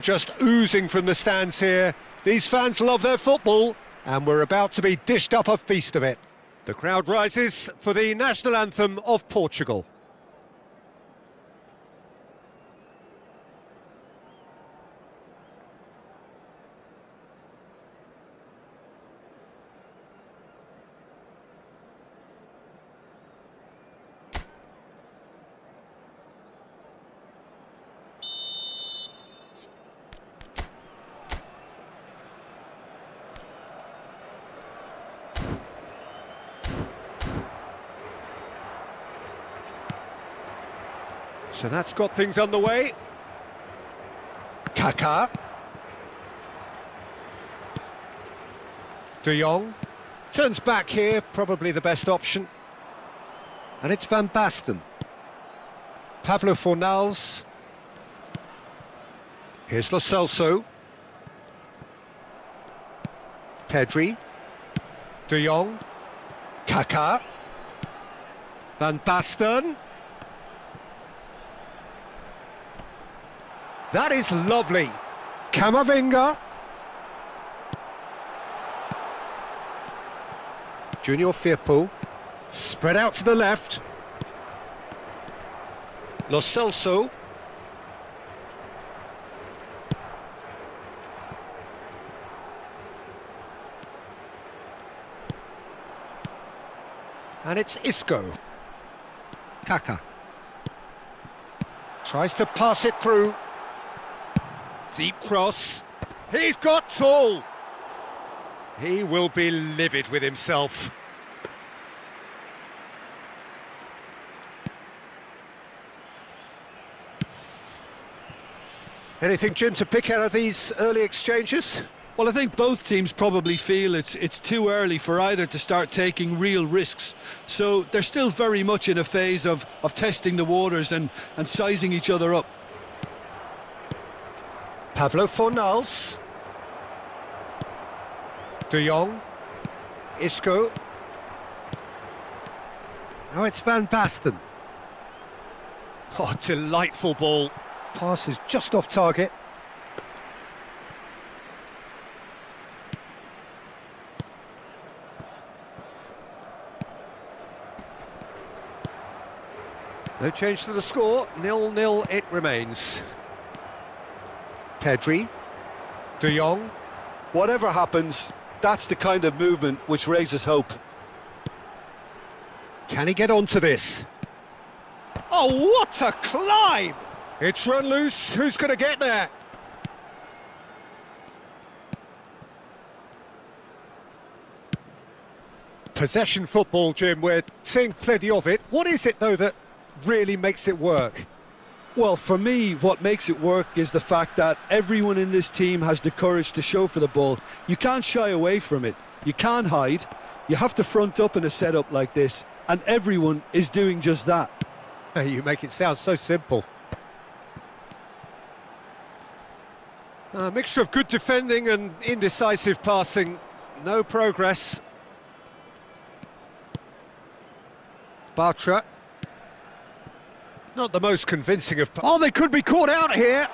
Just oozing from the stands here. These fans love their football, and we're about to be dished up a feast of it. The crowd rises for the national anthem of Portugal. So that's got things underway. Kaká. De Jong. Turns back here, probably the best option. And it's Van Basten. Pablo Fornals. Here's Lo Celso. Pedri. De Jong. Kaká. Van Basten. That is lovely. Camavinga. Junior Firpo. Spread out to the left. Lo Celso. And it's Isco. Kaká. Tries to pass it through. Deep cross. He's got tall. He will be livid with himself. Anything, Jim, to pick out of these early exchanges? Well, I think both teams probably feel it's too early for either to start taking real risks. So they're still very much in a phase of testing the waters and sizing each other up. Pablo Fornals. De Jong. Isco. Now it's Van Basten. Oh, delightful ball. Pass is just off target. No change to the score, 0-0 it remains. Pedri. De Jong. Whatever happens, that's the kind of movement which raises hope. Can he get onto this? Oh, what a climb! It's run loose, who's going to get there? Possession football, Jim, we're seeing plenty of it. What is it, though, that really makes it work? Well, for me, what makes it work is the fact that everyone in this team has the courage to show for the ball. You can't shy away from it. You can't hide. You have to front up in a setup like this, and everyone is doing just that. You make it sound so simple. A mixture of good defending and indecisive passing. No progress. Bartra. Not the most convincing of... Oh, they could be caught out here!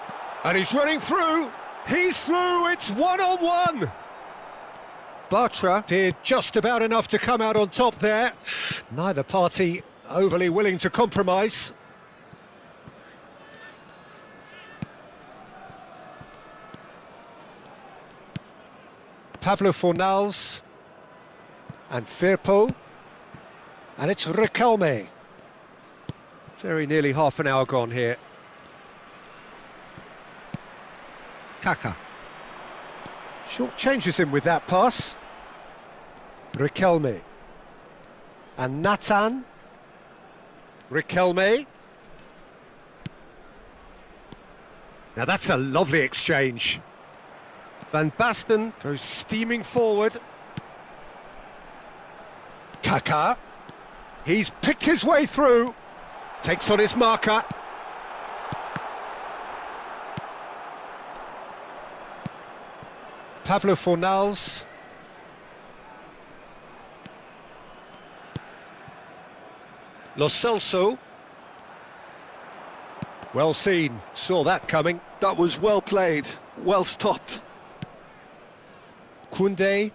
And he's running through! He's through! It's one-on-one! Bartra did just about enough to come out on top there. Neither party overly willing to compromise. Pablo Fornals. And Firpo. And it's Riquelme. Very nearly half an hour gone here. Kaká. Short changes him with that pass. Riquelme. And Nathan. Riquelme. Now that's a lovely exchange. Van Basten goes steaming forward. Kaká. He's picked his way through. Takes on his marker. Pablo Fornals. Lo Celso. Well seen, saw that coming. That was well played, well stopped. Koundé.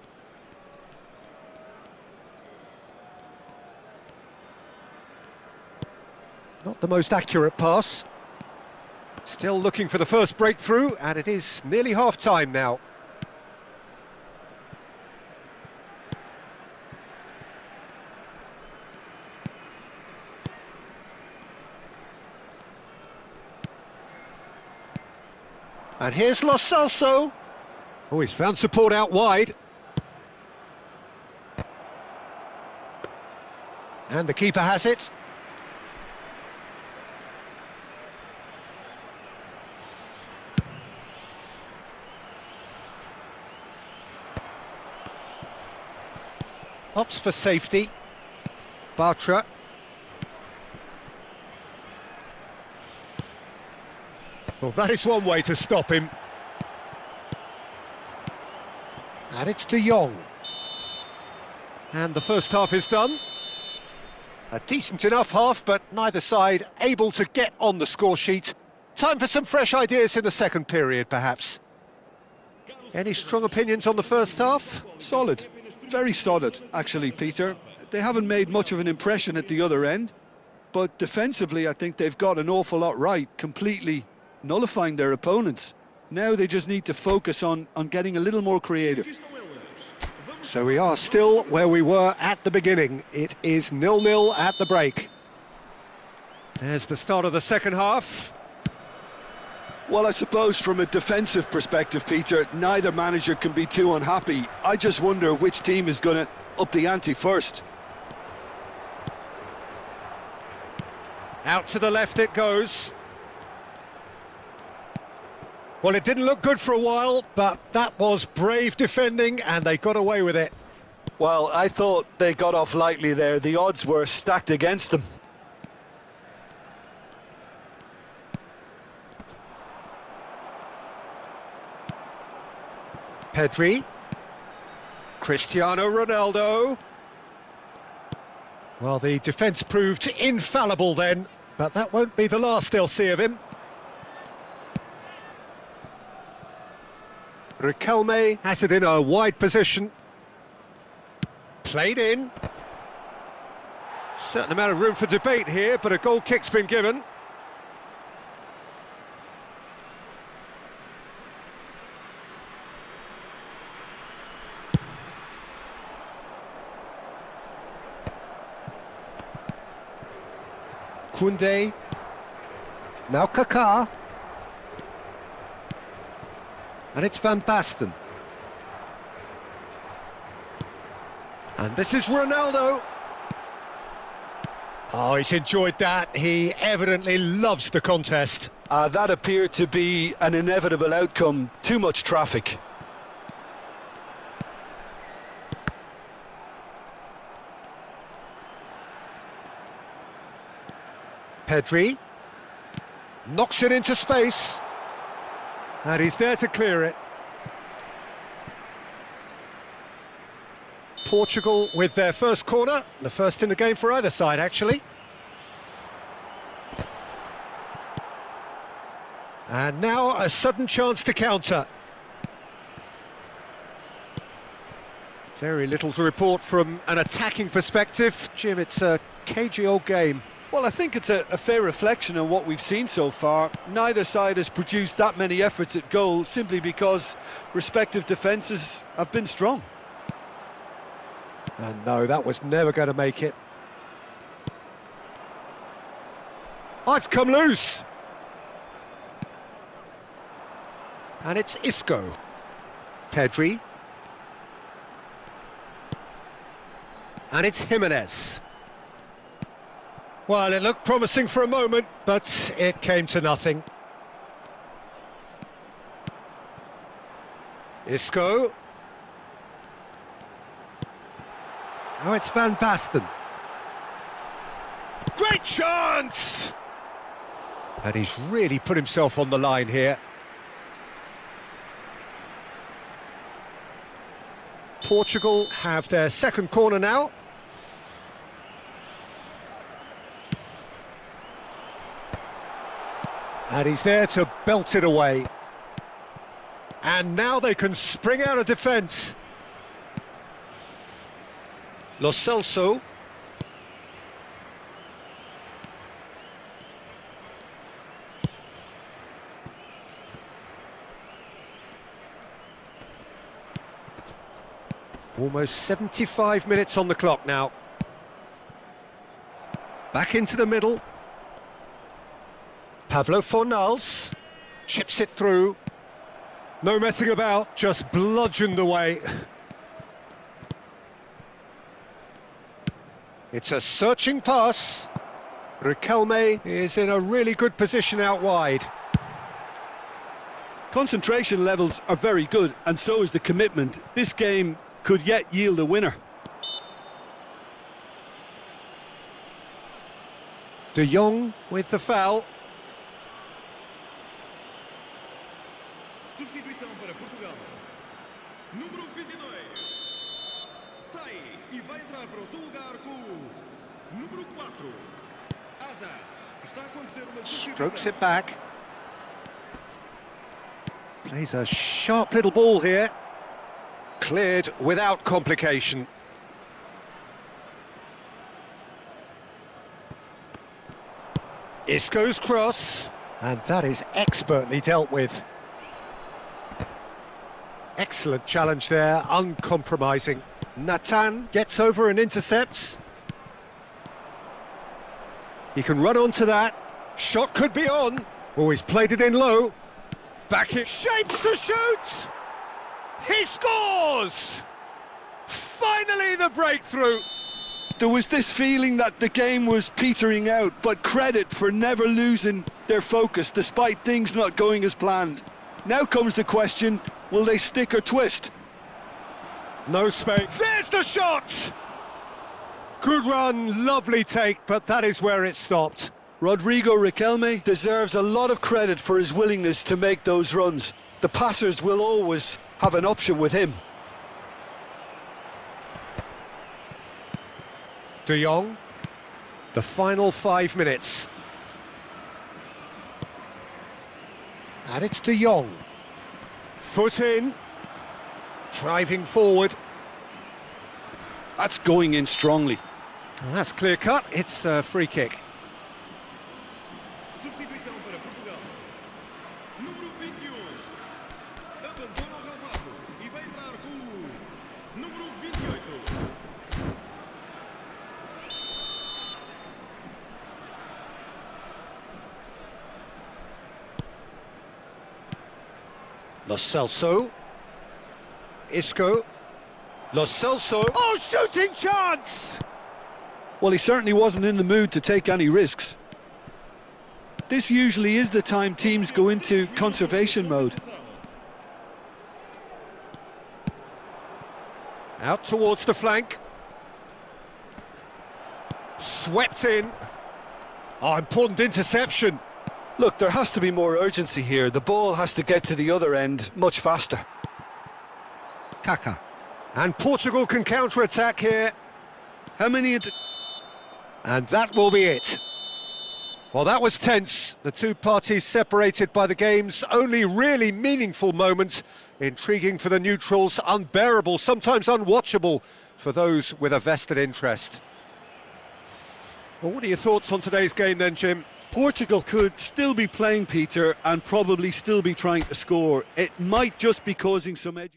Not the most accurate pass. Still looking for the first breakthrough, and it is nearly half-time now. And here's Lo Celso. Oh, he's found support out wide. And the keeper has it. Opts for safety. Bartra. Well, that is one way to stop him. And it's De Jong. And the first half is done. A decent enough half, but neither side able to get on the score sheet. Time for some fresh ideas in the second period, perhaps. Any strong opinions on the first half? Solid, very solid, actually, Peter. They haven't made much of an impression at the other end, but defensively, I think they've got an awful lot right, completely nullifying their opponents. Now they just need to focus on getting a little more creative. So we are still where we were at the beginning. It is 0-0 at the break. There's the start of the second half. Well, I suppose from a defensive perspective, Peter, neither manager can be too unhappy. I just wonder which team is going to up the ante first. Out to the left it goes. Well, it didn't look good for a while, but that was brave defending and they got away with it. Well, I thought they got off lightly there. The odds were stacked against them. Pedri. Cristiano Ronaldo. Well, the defence proved infallible then, but that won't be the last they'll see of him. Riquelme has it in a wide position. Played in. Certain amount of room for debate here, but a goal kick's been given. Koundé. Now Kaká. And it's Van Basten. And this is Ronaldo. Oh, he's enjoyed that. He evidently loves the contest. That appeared to be an inevitable outcome. Too much traffic. Pedri. Knocks it into space. And he's there to clear it. Portugal with their first corner, the first in the game for either side, actually. And now a sudden chance to counter. Very little to report from an attacking perspective. Jim, it's a cagey old game. Well, I think it's a fair reflection on what we've seen so far. Neither side has produced that many efforts at goal simply because respective defences have been strong. And no, that was never going to make it. Oh, it's come loose. And it's Isco. Pedri. And it's Jimenez. Well, it looked promising for a moment, but it came to nothing. Isco. Now it's Van Basten. Great chance! And he's really put himself on the line here. Portugal have their second corner now. And he's there to belt it away. And now they can spring out of defence. Lo Celso. Almost 75 minutes on the clock now. Back into the middle. Pablo Fornals chips it through. No messing about, just bludgeoned away. It's a searching pass. Riquelme is in a really good position out wide. Concentration levels are very good, and so is the commitment. This game could yet yield a winner. De Jong with the foul. Substituição para Portugal. Número 22. Sai e vai entrar para o seu lugar com o número 4. Azar. Está a acontecer uma substituição. Strokes it back. Plays a sharp little ball here. Cleared without complication. Isco's cross, and that is expertly dealt with. Excellent challenge there, uncompromising. Nathan gets over and intercepts. He can run onto that. Shot could be on. Oh, he's played it in low. Back it shapes to shoot! He scores! Finally the breakthrough! There was this feeling that the game was petering out, but credit for never losing their focus despite things not going as planned. Now comes the question, will they stick or twist? No space. There's the shot! Good run, lovely take, but that is where it stopped. Rodrigo Riquelme deserves a lot of credit for his willingness to make those runs. The passers will always have an option with him. De Jong, the final 5 minutes. And it's De Jong. Foot in, driving forward. That's going in strongly. And that's clear cut, it's a free kick. Substituição para Portugal. Número 21. Abandona o relvado e vai entrar com o número 28. Lo Celso. Isco. Lo Celso. Oh, shooting chance! Well, he certainly wasn't in the mood to take any risks. This usually is the time teams go into conservation mode. Out towards the flank. Swept in. Oh, important interception. Look, there has to be more urgency here. The ball has to get to the other end much faster. Kaká. And Portugal can counter-attack here. How many... And that will be it. Well, that was tense. The two parties separated by the game's only really meaningful moment. Intriguing for the neutrals, unbearable, sometimes unwatchable for those with a vested interest. Well, what are your thoughts on today's game then, Jim? Portugal could still be playing, Peter, and probably still be trying to score. It might just be causing some edge.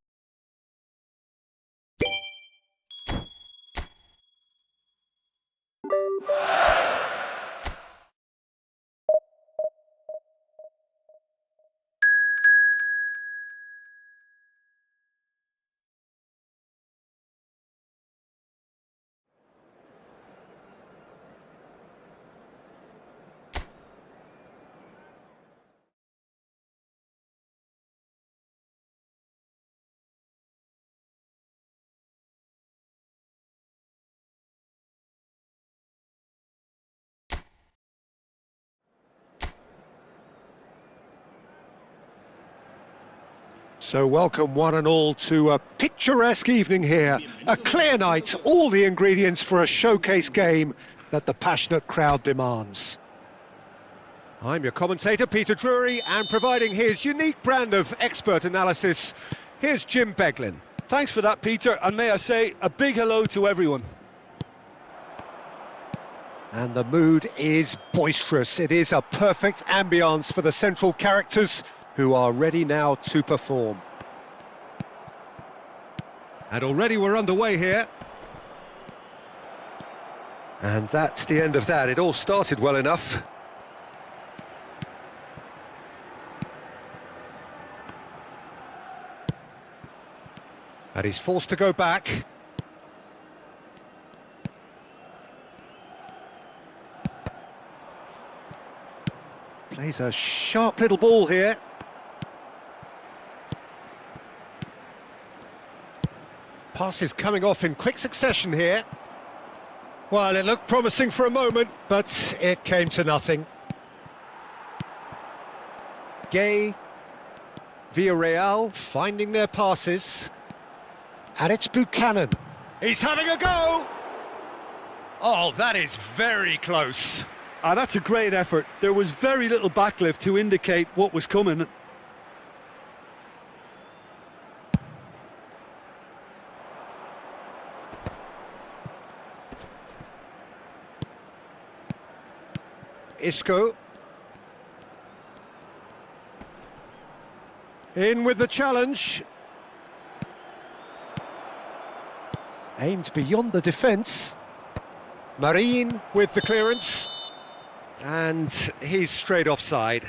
So welcome one and all to a picturesque evening here. A clear night, all the ingredients for a showcase game that the passionate crowd demands. I'm your commentator, Peter Drury, and providing his unique brand of expert analysis, here's Jim Beglin. Thanks for that, Peter, and may I say a big hello to everyone. And the mood is boisterous. It is a perfect ambience for the central characters who are ready now to perform. And already we're underway here. And that's the end of that. It all started well enough. And he's forced to go back. Plays a sharp little ball here. Passes coming off in quick succession here. Well, it looked promising for a moment, but it came to nothing. Gay, Villarreal finding their passes. And it's Buchanan. He's having a go! Oh, that is very close. That's a great effort. There was very little backlift to indicate what was coming. Isco. In with the challenge. Aimed beyond the defence. Marine with the clearance. And he's straight offside.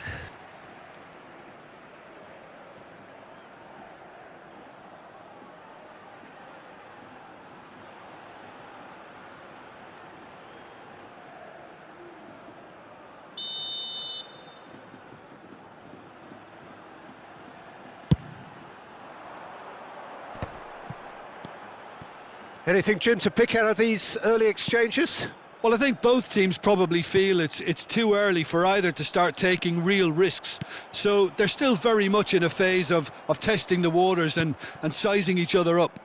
Anything, Jim, to pick out of these early exchanges? Well, I think both teams probably feel it's too early for either to start taking real risks. So they're still very much in a phase of testing the waters and sizing each other up.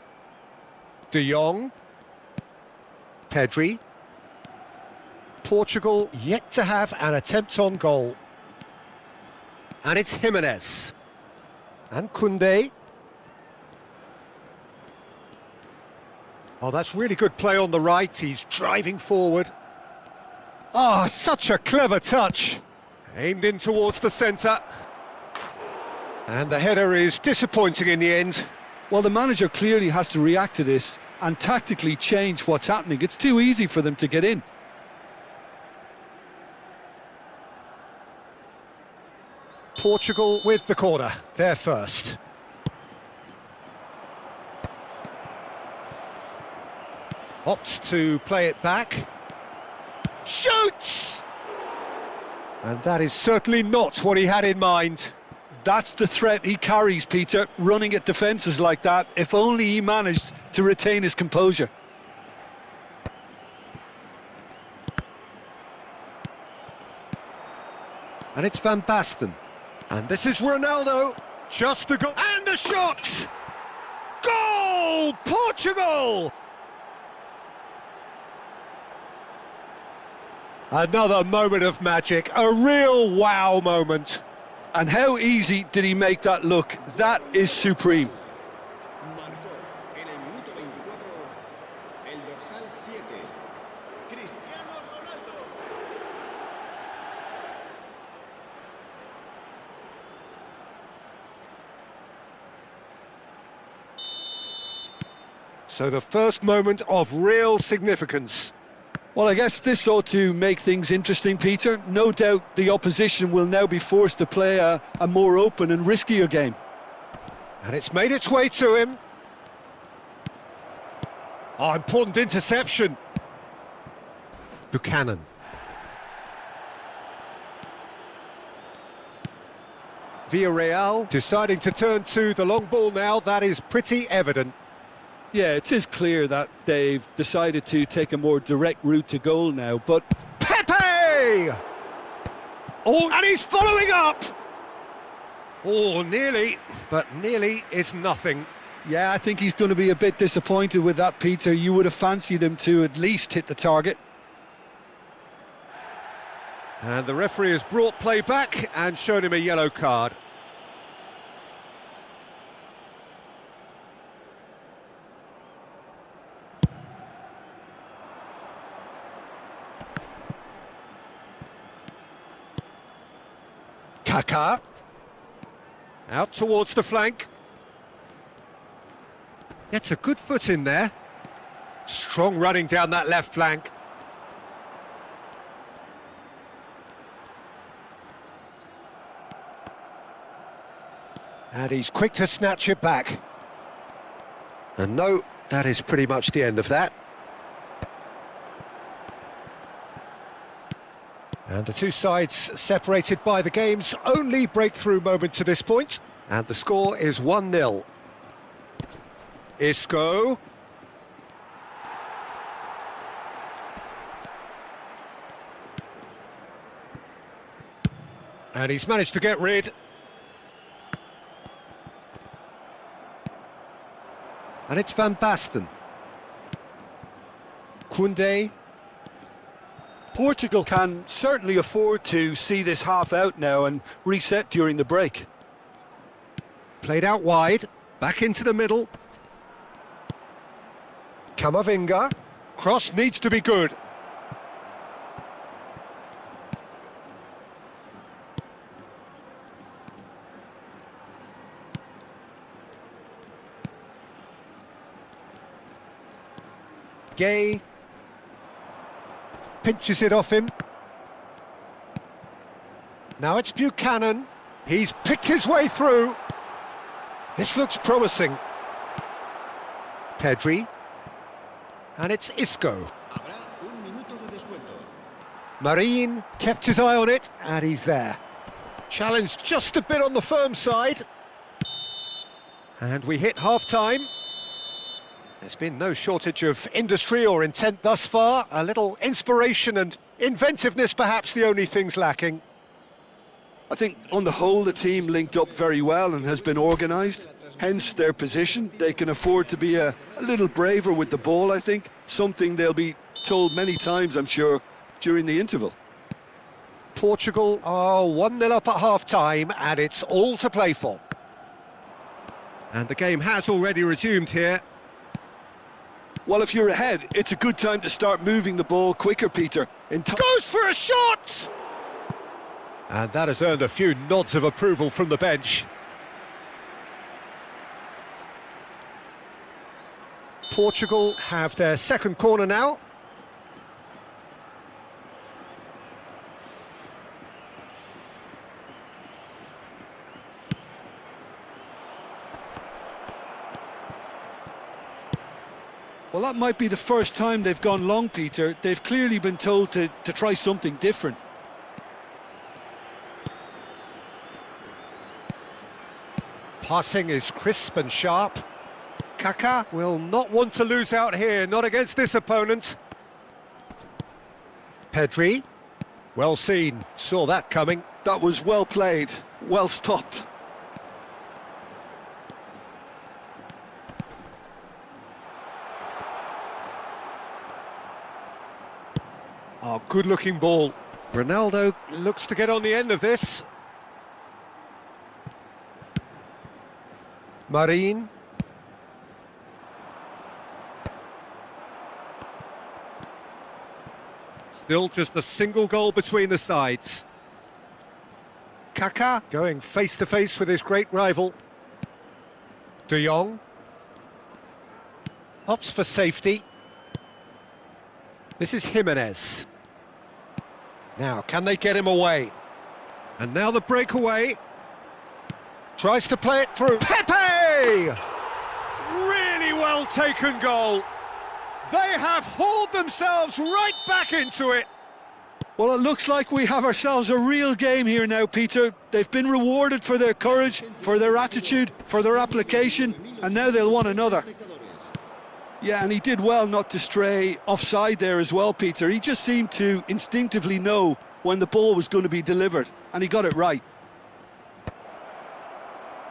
De Jong. Pedri. Portugal yet to have an attempt on goal. And it's Jimenez. And Koundé. Oh, that's really good play on the right. He's driving forward. Oh, such a clever touch. Aimed in towards the centre. And the header is disappointing in the end. Well, the manager clearly has to react to this and tactically change what's happening. It's too easy for them to get in. Portugal with the corner. They're first. Opts to play it back. Shoots! And that is certainly not what he had in mind. That's the threat he carries, Peter, running at defences like that. If only he managed to retain his composure. And it's Van Basten. And this is Ronaldo. Just a goal. And a shot! Goal! Portugal! Another moment of magic, a real wow moment. And how easy did he make that look? That is supreme. Marcó en el minuto 24 el dorsal 7, Cristiano Ronaldo. So the first moment of real significance. Well, I guess this ought to make things interesting, Peter. No doubt the opposition will now be forced to play a more open and riskier game. And it's made its way to him. Oh, important interception. Buchanan. Villarreal deciding to turn to the long ball now. That is pretty evident. Yeah, it is clear that they've decided to take a more direct route to goal now, but... Pepe! Oh, and he's following up! Oh, nearly, but nearly is nothing. Yeah, I think he's going to be a bit disappointed with that, Peter. You would have fancied him to at least hit the target. And the referee has brought play back and shown him a yellow card. Kaká. Out towards the flank. Gets a good foot in there. Strong running down that left flank. And he's quick to snatch it back. And no, that is pretty much the end of that. And the two sides separated by the game's only breakthrough moment to this point. And the score is 1-0. Isco. And he's managed to get rid. And it's Van Basten. Koundé. Portugal can certainly afford to see this half out now and reset during the break. Played out wide, back into the middle. Camavinga. Cross needs to be good. Gay. Pinches it off him. Now it's Buchanan. He's picked his way through. This looks promising. Pedri. And it's Isco. Marin kept his eye on it, and he's there. Challenged just a bit on the firm side. And we hit half-time. There's been no shortage of industry or intent thus far. A little inspiration and inventiveness, perhaps the only things lacking. I think on the whole the team linked up very well and has been organised, hence their position. They can afford to be a little braver with the ball, I think, something they'll be told many times, I'm sure, during the interval. Portugal are 1-0 up at half-time, and it's all to play for. And the game has already resumed here. Well, if you're ahead, it's a good time to start moving the ball quicker, Peter. Goes for a shot! And that has earned a few nods of approval from the bench. Portugal have their second corner now. Well, that might be the first time they've gone long, Peter. They've clearly been told to try something different. Passing is crisp and sharp. Kaká will not want to lose out here, not against this opponent. Pedri, well seen, saw that coming. That was well played, well stopped. Oh, good-looking ball. Ronaldo looks to get on the end of this. Marin. Still just a single goal between the sides. Kaká going face-to-face with his great rival. De Jong. Opts for safety. This is Jimenez. Now, can they get him away? And now the breakaway. Tries to play it through. Pepe! Really well taken goal. They have hauled themselves right back into it. Well, it looks like we have ourselves a real game here now, Peter. They've been rewarded for their courage, for their attitude, for their application, and now they'll want another. Yeah, and he did well not to stray offside there as well, Peter. He just seemed to instinctively know when the ball was going to be delivered, and he got it right.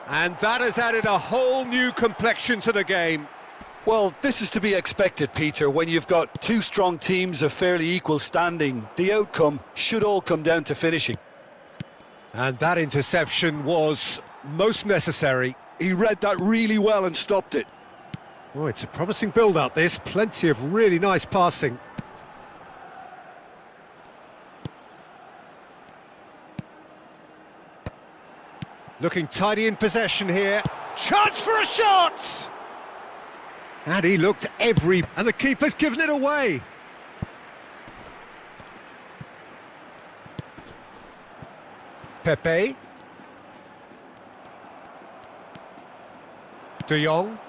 And that has added a whole new complexion to the game. Well, this is to be expected, Peter. When you've got two strong teams of fairly equal standing, the outcome should all come down to finishing. And that interception was most necessary. He read that really well and stopped it. Oh, it's a promising build-up, this. Plenty of really nice passing. Looking tidy in possession here. Chance for a shot! And he looked and the keeper's given it away. Pepe. De Jong.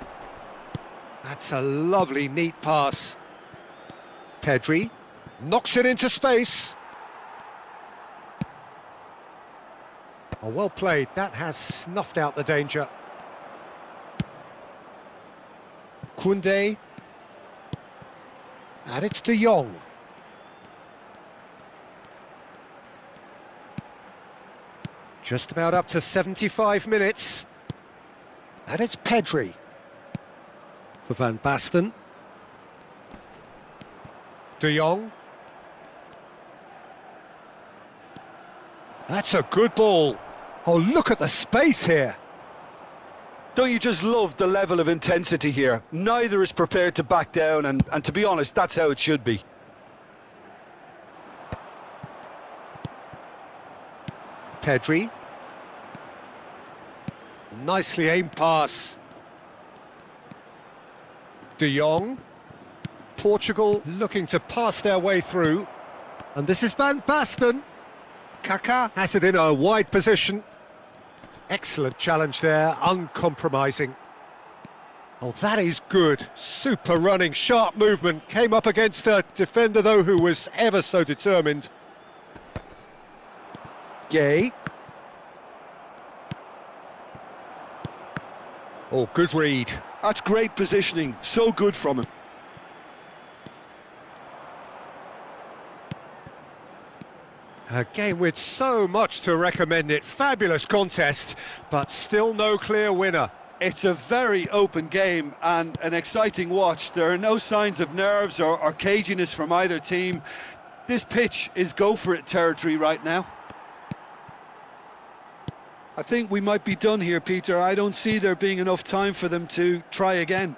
That's a lovely, neat pass. Pedri knocks it into space. Oh, well played. That has snuffed out the danger. Koundé. And it's De Jong. Just about up to 75 minutes. And it's Pedri. For Van Basten. De Jong. That's a good ball. Oh, look at the space here. Don't you just love the level of intensity here? Neither is prepared to back down, and to be honest, that's how it should be. Pedri. Nicely aimed pass. De Jong. Portugal looking to pass their way through. And this is Van Basten. Kaká has it in a wide position. Excellent challenge there, uncompromising. Oh, that is good. Super running, sharp movement. Came up against a defender, though, who was ever so determined. Gay. Oh, good read. That's great positioning. So good from him. A game with so much to recommend it. Fabulous contest, but still no clear winner. It's a very open game and an exciting watch. There are no signs of nerves or caginess from either team. This pitch is go-for-it territory right now. I think we might be done here, Peter. I don't see there being enough time for them to try again.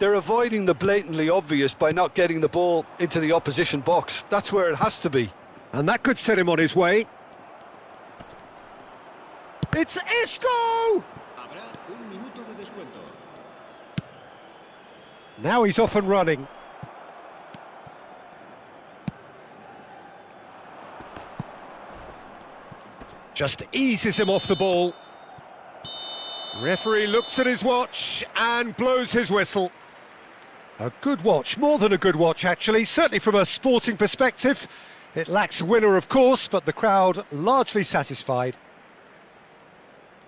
They're avoiding the blatantly obvious by not getting the ball into the opposition box. That's where it has to be. And that could set him on his way. It's Isco! Now he's off and running. Just eases him off the ball. Referee looks at his watch and blows his whistle. A good watch, more than a good watch actually, certainly from a sporting perspective. It lacks a winner, of course, but the crowd largely satisfied.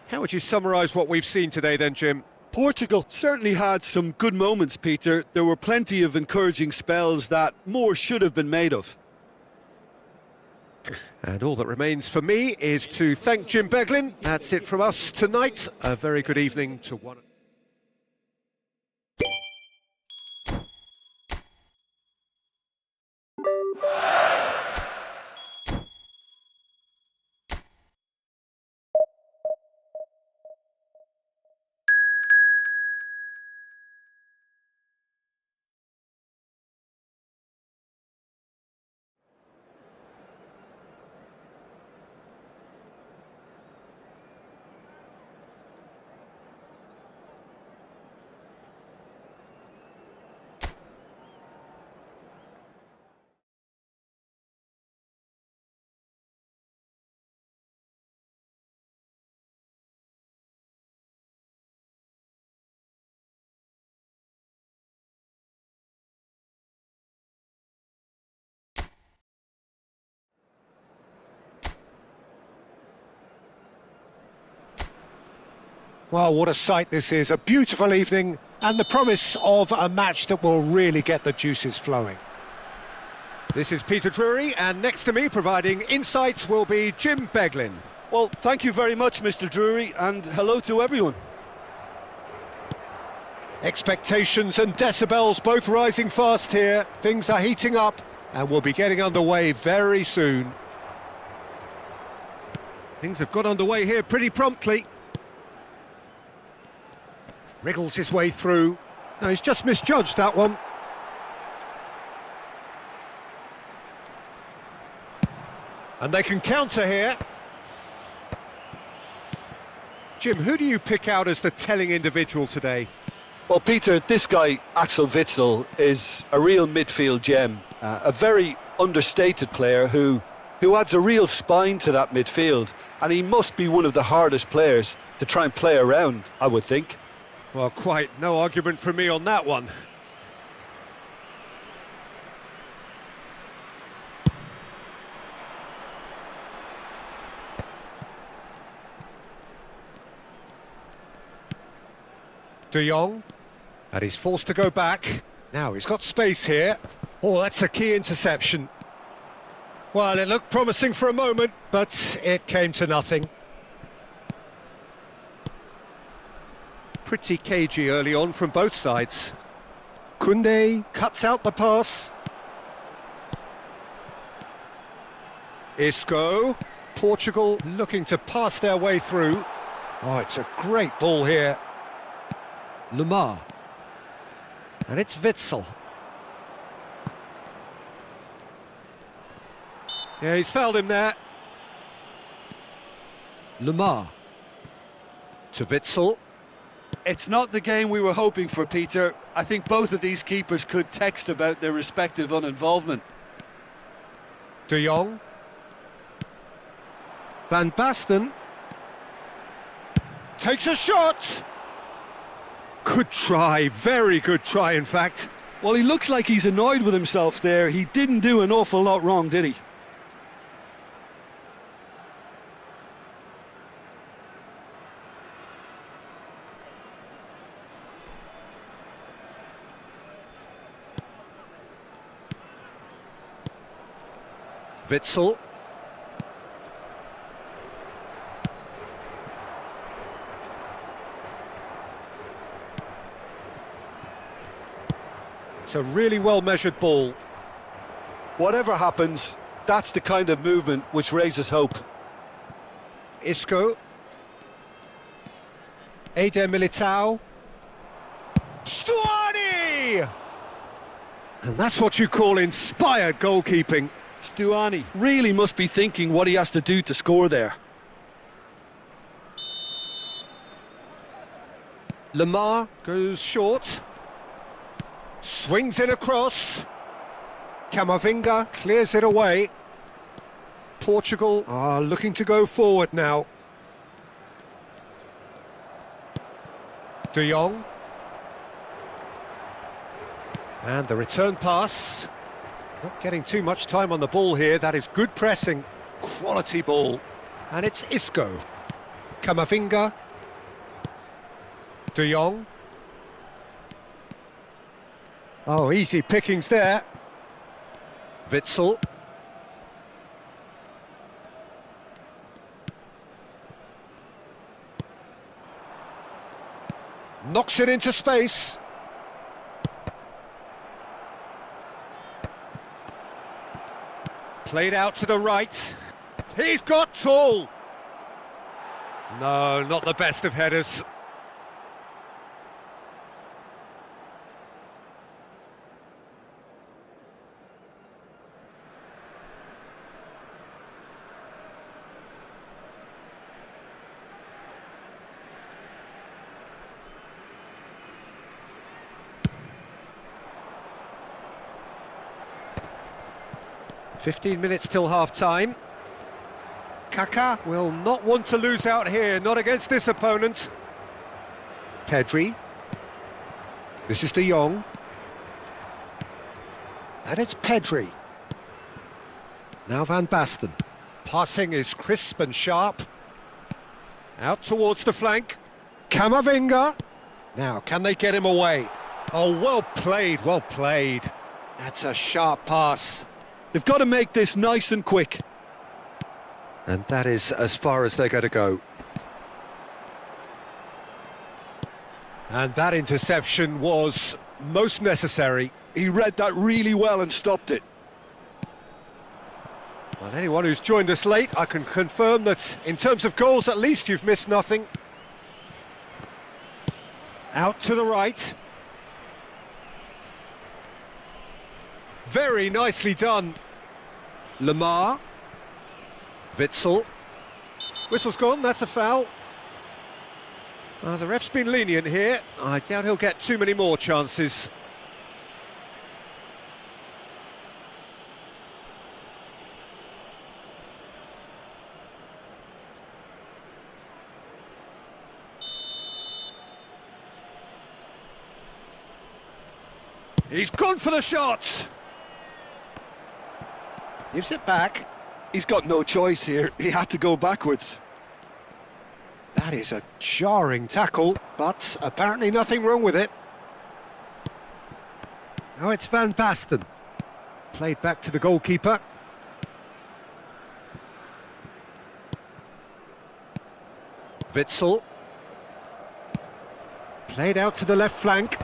How would you summarise what we've seen today then, Jim? Portugal certainly had some good moments, Peter. There were plenty of encouraging spells that more should have been made of. And all that remains for me is to thank Jim Beglin. That's it from us tonight. A very good evening to one. Well, what a sight this is. A beautiful evening and the promise of a match that will really get the juices flowing. This is Peter Drury, and next to me providing insights will be Jim Beglin. Well, thank you very much, Mr. Drury, and hello to everyone. Expectations and decibels both rising fast here. Things are heating up and we'll be getting underway very soon. Things have got underway here pretty promptly. Wriggles his way through. No, he's just misjudged that one. And they can counter here. Jim, who do you pick out as the telling individual today? Well, Peter, this guy, Axel Witsel, is a real midfield gem. A very understated player who adds a real spine to that midfield. And he must be one of the hardest players to try and play around, I would think. Well, quite no argument from me on that one. De Jong, and he's forced to go back. Now he's got space here. Oh, that's a key interception. Well, it looked promising for a moment, but it came to nothing. Pretty cagey early on from both sides. Koundé cuts out the pass. Isco. Portugal looking to pass their way through. Oh, it's a great ball here. Neymar. And it's Witsel. Yeah, he's fouled him there. Neymar. To Witsel. It's not the game we were hoping for, Peter. I think both of these keepers could text about their respective uninvolvement. De Jong. Van Basten. Takes a shot. Good try, very good try in fact. Well, he looks like he's annoyed with himself there. He didn't do an awful lot wrong, did he? Witsel. It's a really well-measured ball. Whatever happens, that's the kind of movement which raises hope. Isco. Eder Militao. Stuani! And that's what you call inspired goalkeeping. Stuani really must be thinking what he has to do to score there. Neymar goes short. Swings in across. Camavinga clears it away. Portugal are looking to go forward now. De Jong. And the return pass. Not getting too much time on the ball here. That is good pressing. Quality ball. And it's Isco. Camavinga. De Jong. Oh, easy pickings there. Witsel. Knocks it into space. Played out to the right. He's got tall. No, not the best of headers. "15 minutes till half-time. Kaká will not want to lose out here, not against this opponent. Pedri. This is De Jong. And it's Pedri. Now Van Basten. Passing is crisp and sharp. Out towards the flank. Camavinga. Now, can they get him away? Oh, well played, well played. That's a sharp pass. They've got to make this nice and quick. And that is as far as they're going to go. And that interception was most necessary. He read that really well and stopped it. Well, anyone who's joined us late, I can confirm that in terms of goals, at least you've missed nothing. Out to the right. Very nicely done. Neymar. Witsel. Whistle's gone, that's a foul. The ref's been lenient here. I doubt he'll get too many more chances. He's gone for the shot. Gives it back. He's got no choice here. He had to go backwards. That is a jarring tackle, but apparently nothing wrong with it. Now it's Van Basten. Played back to the goalkeeper. Witsel. Played out to the left flank.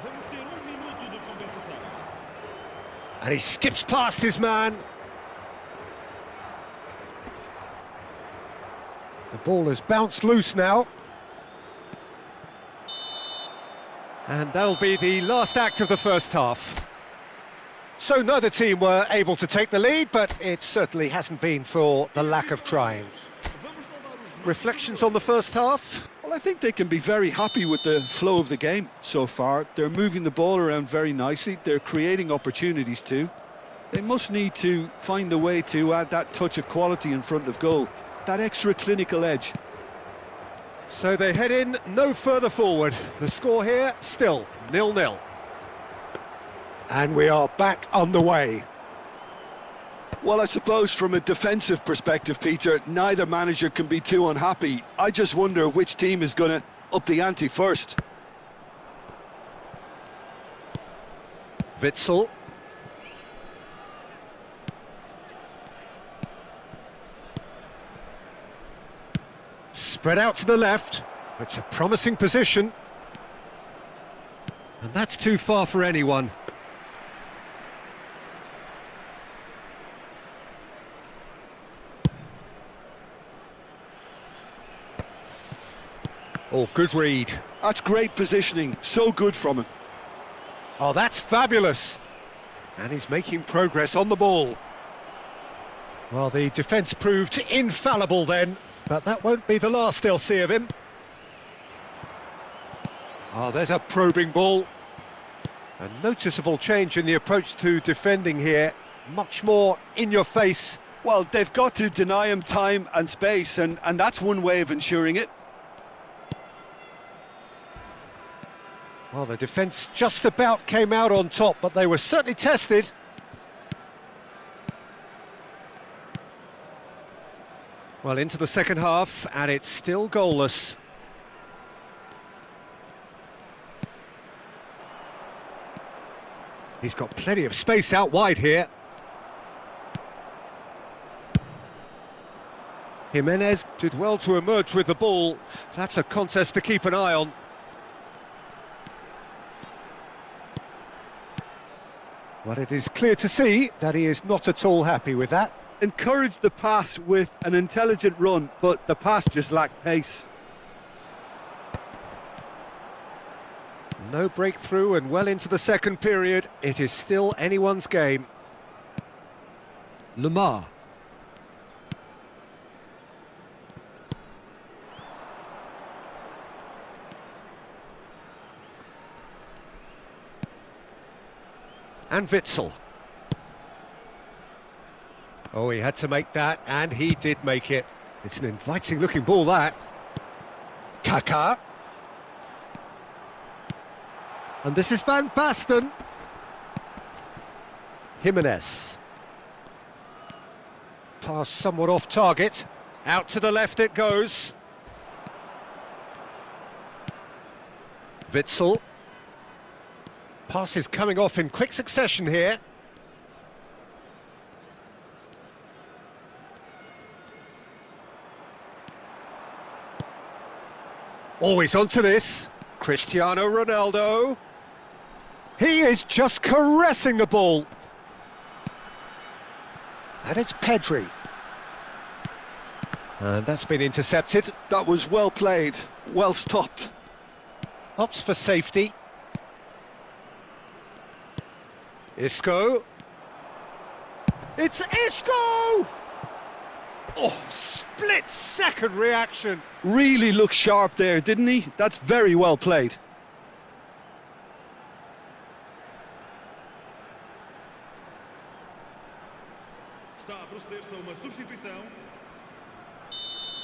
Vamos ter minuto de compensação. And he skips past his man. The ball has bounced loose now. And that'll be the last act of the first half. So neither team were able to take the lead, but it certainly hasn't been for the lack of trying. Reflections on the first half? Well, I think they can be very happy with the flow of the game so far. They're moving the ball around very nicely. They're creating opportunities too. They must need to find a way to add that touch of quality in front of goal. That extra clinical edge. So they head in no further forward. The score here, still 0-0. And we are back underway. Well, I suppose from a defensive perspective, Peter, neither manager can be too unhappy. I just wonder which team is going to up the ante first. Witsel. Spread out to the left. It's a promising position. And that's too far for anyone. Oh, good read. That's great positioning. So good from him. Oh, that's fabulous. And he's making progress on the ball. Well, the defence proved infallible then. But that won't be the last they'll see of him. Oh, there's a probing ball. A noticeable change in the approach to defending here. Much more in your face. Well, they've got to deny him time and space, and that's one way of ensuring it. Well, the defence just about came out on top, but they were certainly tested. Well, into the second half, and it's still goalless. He's got plenty of space out wide here. Jimenez did well to emerge with the ball. That's a contest to keep an eye on. Well, it is clear to see that he is not at all happy with that. Encouraged the pass with an intelligent run, but the pass just lacked pace. No breakthrough and well into the second period. It is still anyone's game. Neymar. And Witsel. Oh, he had to make that, and he did make it. It's an inviting-looking ball, that. Kaká. And this is Van Basten. Jimenez. Pass somewhat off target. Out to the left it goes. Witsel. Pass is coming off in quick succession here. Always onto this. Cristiano Ronaldo. He is just caressing the ball. And it's Pedri. And that's been intercepted. That was well played, well stopped. Opts for safety. Isco. It's Isco! Oh, split-second reaction. Really looked sharp there, didn't he? That's very well played. Está a proceder-se a uma substituição.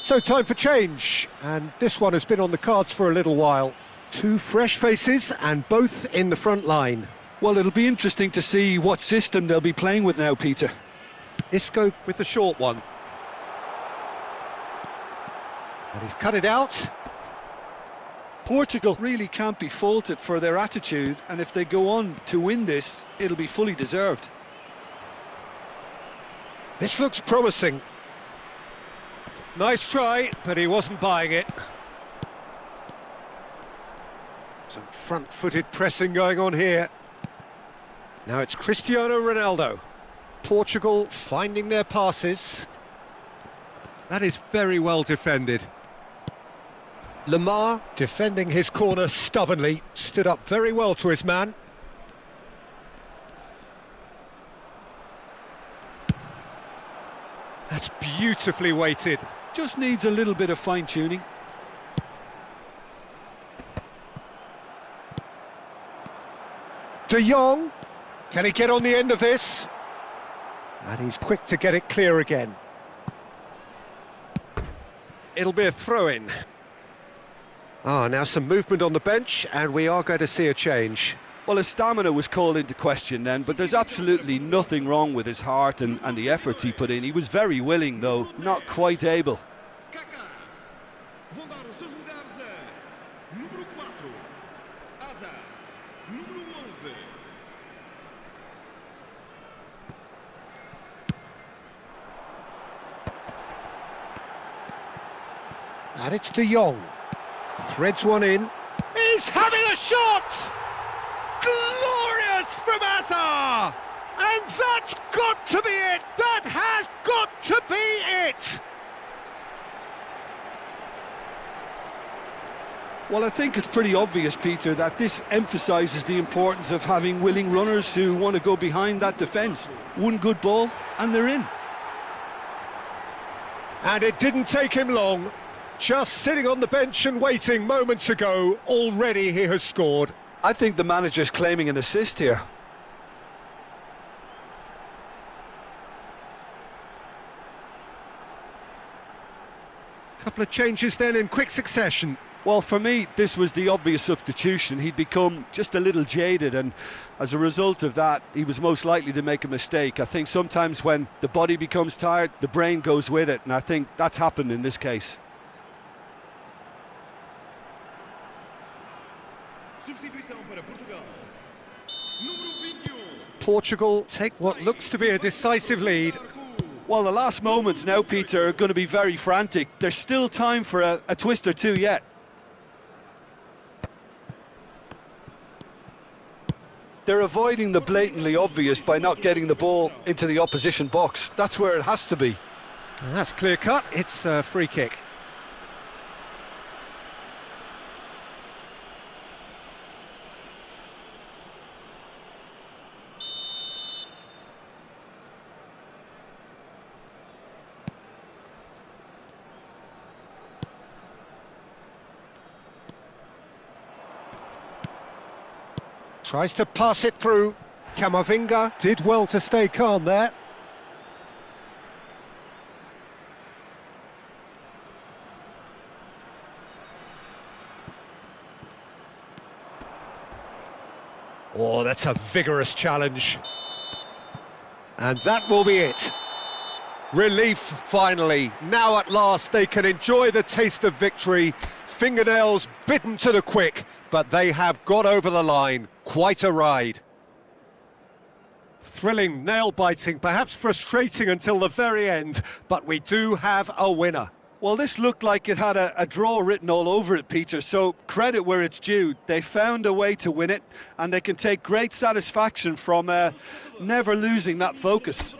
So time for change, and this one has been on the cards for a little while. Two fresh faces, and both in the front line. Well, it'll be interesting to see what system they'll be playing with now, Peter. Isco with the short one. And he's cut it out. Portugal really can't be faulted for their attitude, and if they go on to win this, it'll be fully deserved. This looks promising. Nice try, but he wasn't buying it. Some front-footed pressing going on here. Now it's Cristiano Ronaldo. Portugal finding their passes. That is very well defended. Neymar defending his corner stubbornly, stood up very well to his man. That's beautifully weighted. Just needs a little bit of fine-tuning. De Jong, can he get on the end of this? And he's quick to get it clear again. It'll be a throw-in. Now some movement on the bench, and we are going to see a change. Well, his stamina was called into question then, but there's absolutely nothing wrong with his heart and the efforts he put in. He was very willing, though, not quite able. Kaká. Vão dar os seus lugares a número 4, Azar, número 11. And it's De Jong. Threads one in. He's having a shot! Glorious from Azar! And that's got to be it! That has got to be it! Well, I think it's pretty obvious, Peter, that this emphasises the importance of having willing runners who want to go behind that defence. One good ball, and they're in. And it didn't take him long. Just sitting on the bench and waiting moments ago, already he has scored. I think the manager's claiming an assist here. Couple of changes then in quick succession. Well, for me, this was the obvious substitution. He'd become just a little jaded, and as a result of that, he was most likely to make a mistake. I think sometimes when the body becomes tired, the brain goes with it, and I think that's happened in this case. Substituição para Portugal. Número 21. Portugal take what looks to be a decisive lead. Well, the last moments now, Peter, are going to be very frantic. There's still time for a twist or two yet. They're avoiding the blatantly obvious by not getting the ball into the opposition box. That's where it has to be. And that's clear cut. It's a free kick. Tries to pass it through. Camavinga did well to stay calm there. Oh, that's a vigorous challenge. And that will be it. Relief, finally. Now at last they can enjoy the taste of victory. Fingernails bitten to the quick, but they have got over the line. Quite a ride. Thrilling, nail-biting, perhaps frustrating until the very end, but we do have a winner. Well, this looked like it had a draw written all over it, Peter, so credit where it's due. They found a way to win it, and they can take great satisfaction from never losing that focus.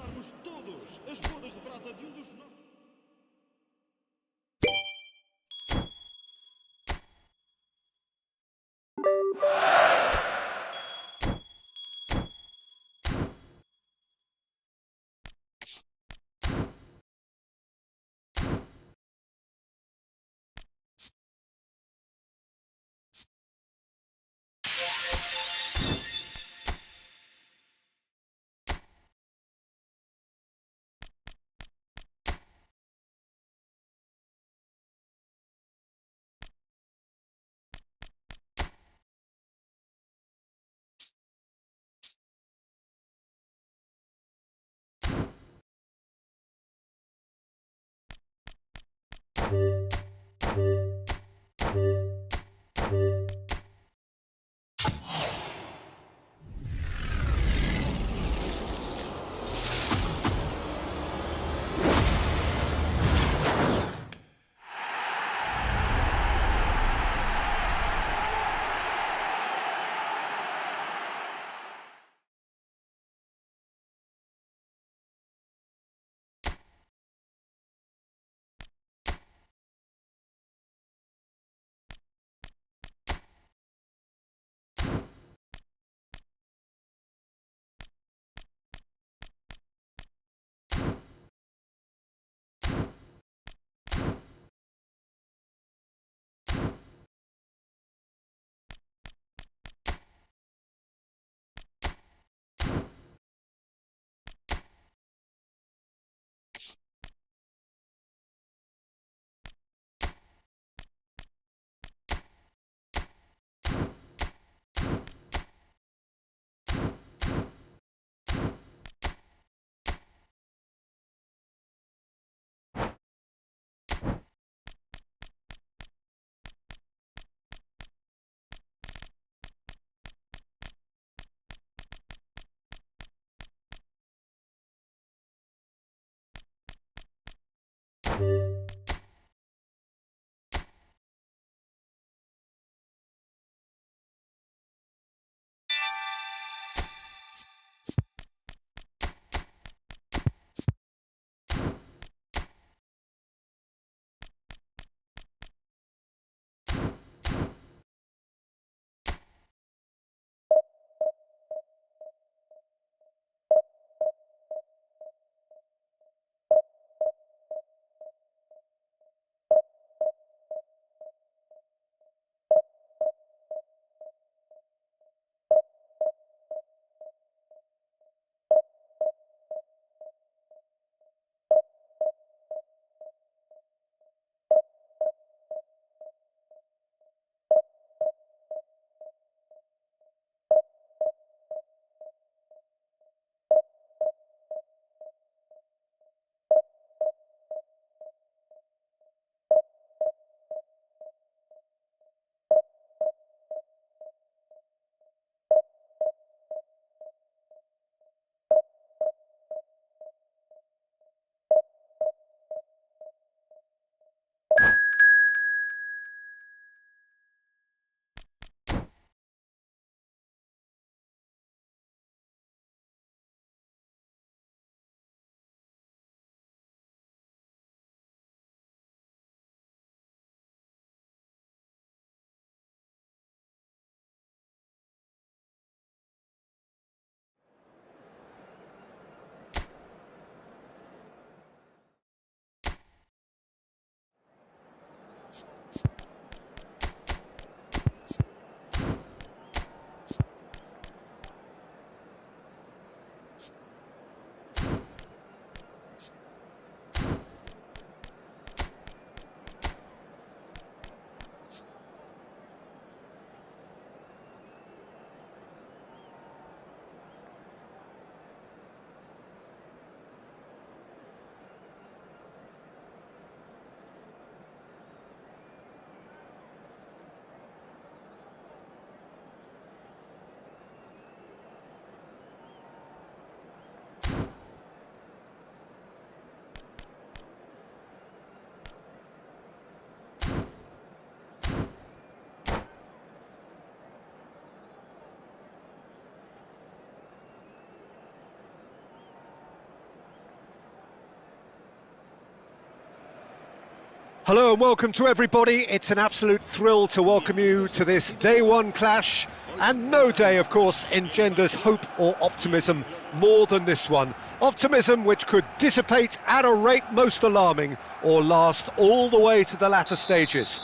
Hello and welcome to everybody. It's an absolute thrill to welcome you to this day one clash. And no day, of course, engenders hope or optimism more than this one. Optimism which could dissipate at a rate most alarming or last all the way to the latter stages.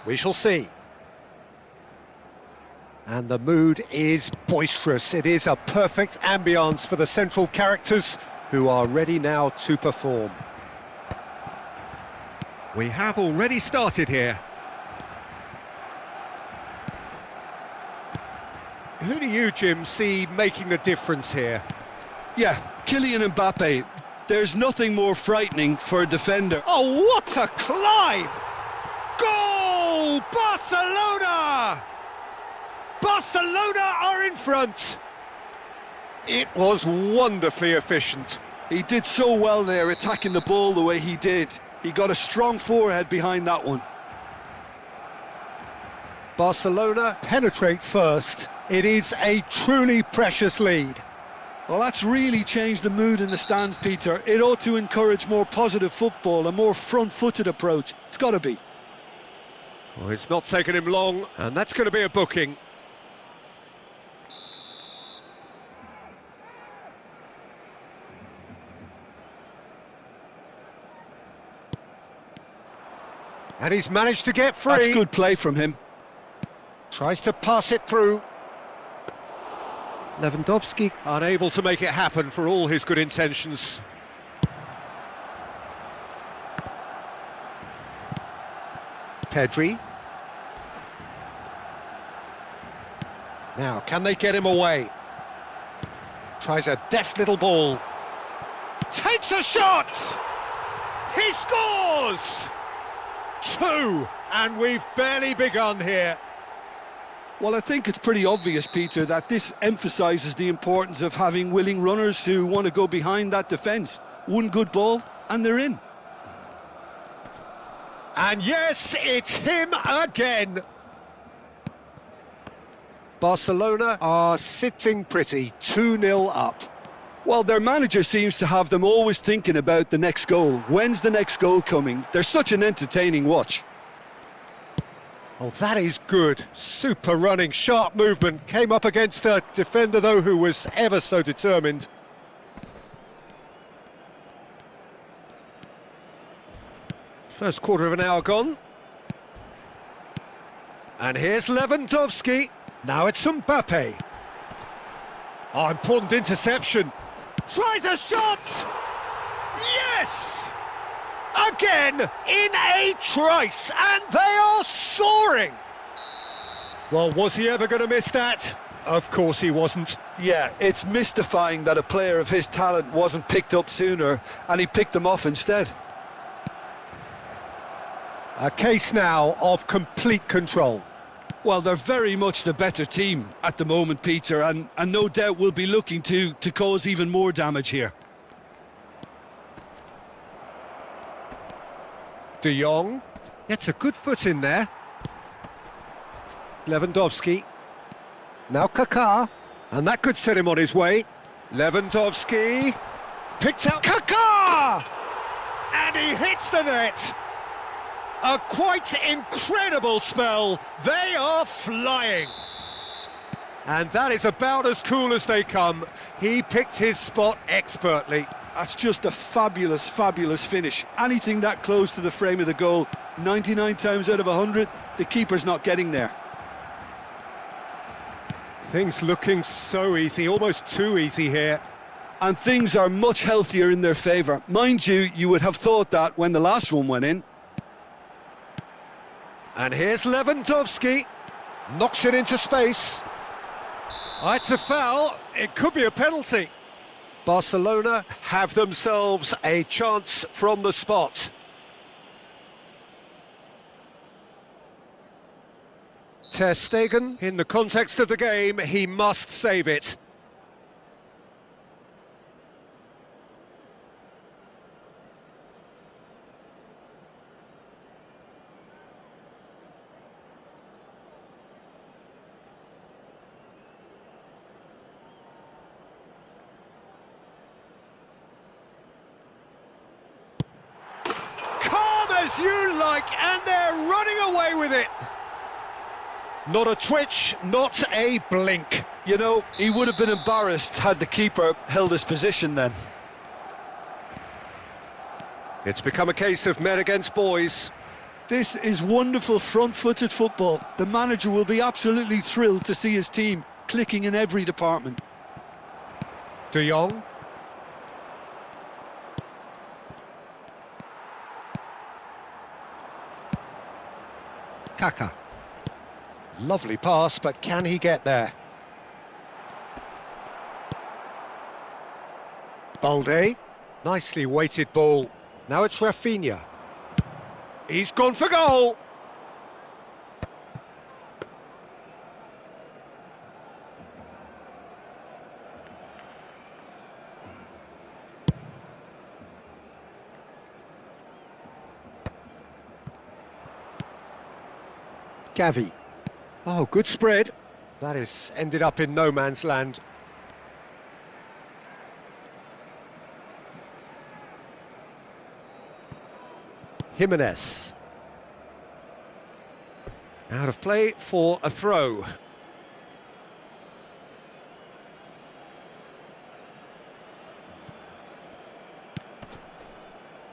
We shall see. And the mood is boisterous. It is a perfect ambience for the central characters who are ready now to perform. We have already started here. Who do you, Jim, see making the difference here? Yeah, Kylian Mbappe. There's nothing more frightening for a defender. Oh, what a climb! Goal! Barcelona! Barcelona are in front. It was wonderfully efficient. He did so well there, attacking the ball the way he did. He got a strong forehead behind that one. Barcelona penetrate first. It is a truly precious lead. Well, that's really changed the mood in the stands, Peter. It ought to encourage more positive football, a more front-footed approach. It's got to be. Well, it's not taken him long, and that's going to be a booking. And he's managed to get free. That's good play from him. Tries to pass it through. Lewandowski unable to make it happen for all his good intentions. Pedri. Now, can they get him away? Tries a deft little ball. Takes a shot! He scores! 2, and we've barely begun here. Well, I think it's pretty obvious, Peter, that this emphasises the importance of having willing runners who want to go behind that defence. One good ball, and they're in. And yes, it's him again. Barcelona are sitting pretty, 2-0 up. Well, their manager seems to have them always thinking about the next goal. When's the next goal coming? They're such an entertaining watch. Oh, that is good. Super running, sharp movement. Came up against a defender, though, who was ever so determined. First quarter of an hour gone. And here's Lewandowski. Now it's Mbappe. Oh, important interception. Tries a shot! Yes! Again, in a trice, and they are soaring! Well, was he ever going to miss that? Of course he wasn't. Yeah, it's mystifying that a player of his talent wasn't picked up sooner, and he picked them off instead. A case now of complete control. Well, they're very much the better team at the moment, Peter, and no doubt will be looking to cause even more damage here. De Jong gets a good foot in there. Lewandowski. Now Kaká, and that could set him on his way. Lewandowski picks out Kaká! And he hits the net! A quite incredible spell. They are flying. And that is about as cool as they come. He picked his spot expertly. That's just a fabulous, fabulous finish. Anything that close to the frame of the goal, 99 times out of 100, the keeper's not getting there. Things looking so easy, almost too easy here. And things are much healthier in their favour. Mind you, you would have thought that when the last one went in. And here's Lewandowski, knocks it into space. Oh, it's a foul, it could be a penalty. Barcelona have themselves a chance from the spot. Ter Stegen, in the context of the game, he must save it. as you like, and they're running away with it. Not a twitch, not a blink. You know, he would have been embarrassed had the keeper held his position then. It's become a case of men against boys. This is wonderful front-footed football. The manager will be absolutely thrilled to see his team clicking in every department. De Jong. Kaka. Lovely pass, but can he get there? Balde. Nicely weighted ball. Now it's Rafinha. He's gone for goal. Gavi. Oh, good spread. That has ended up in no man's land. Jimenez. Out of play for a throw.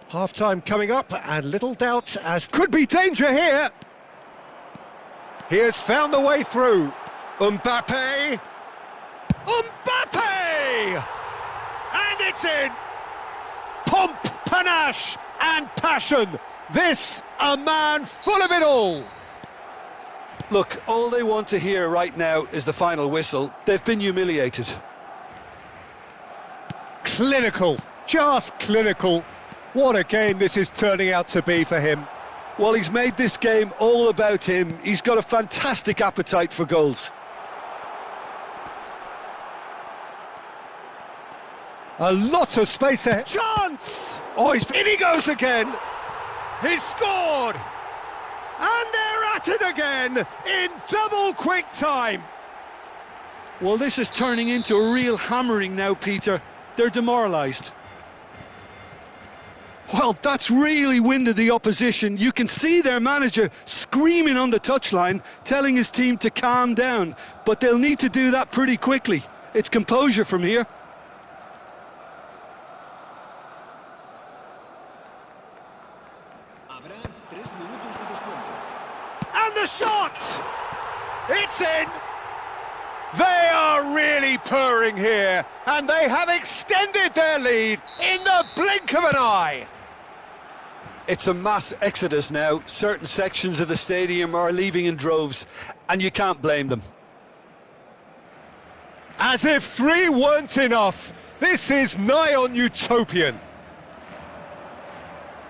Half-time coming up, and little doubt as could be danger here. He has found the way through. Mbappe! Mbappe! And it's in! Pomp, panache and passion. This, a man full of it all. Look, all they want to hear right now is the final whistle. They've been humiliated. Clinical, just clinical. What a game this is turning out to be for him. Well, he's made this game all about him. He's got a fantastic appetite for goals. A lot of space ahead. Chance! Oh, in he goes again. He's scored! And they're at it again in double quick time. Well, this is turning into a real hammering now, Peter. They're demoralised. Well, that's really winded the opposition. You can see their manager screaming on the touchline, telling his team to calm down. But they'll need to do that pretty quickly. It's composure from here. And the shot! It's in! They are really purring here, and they have extended their lead in the blink of an eye. It's a mass exodus now. Certain sections of the stadium are leaving in droves, and you can't blame them. As if 3 weren't enough, this is nigh on utopian.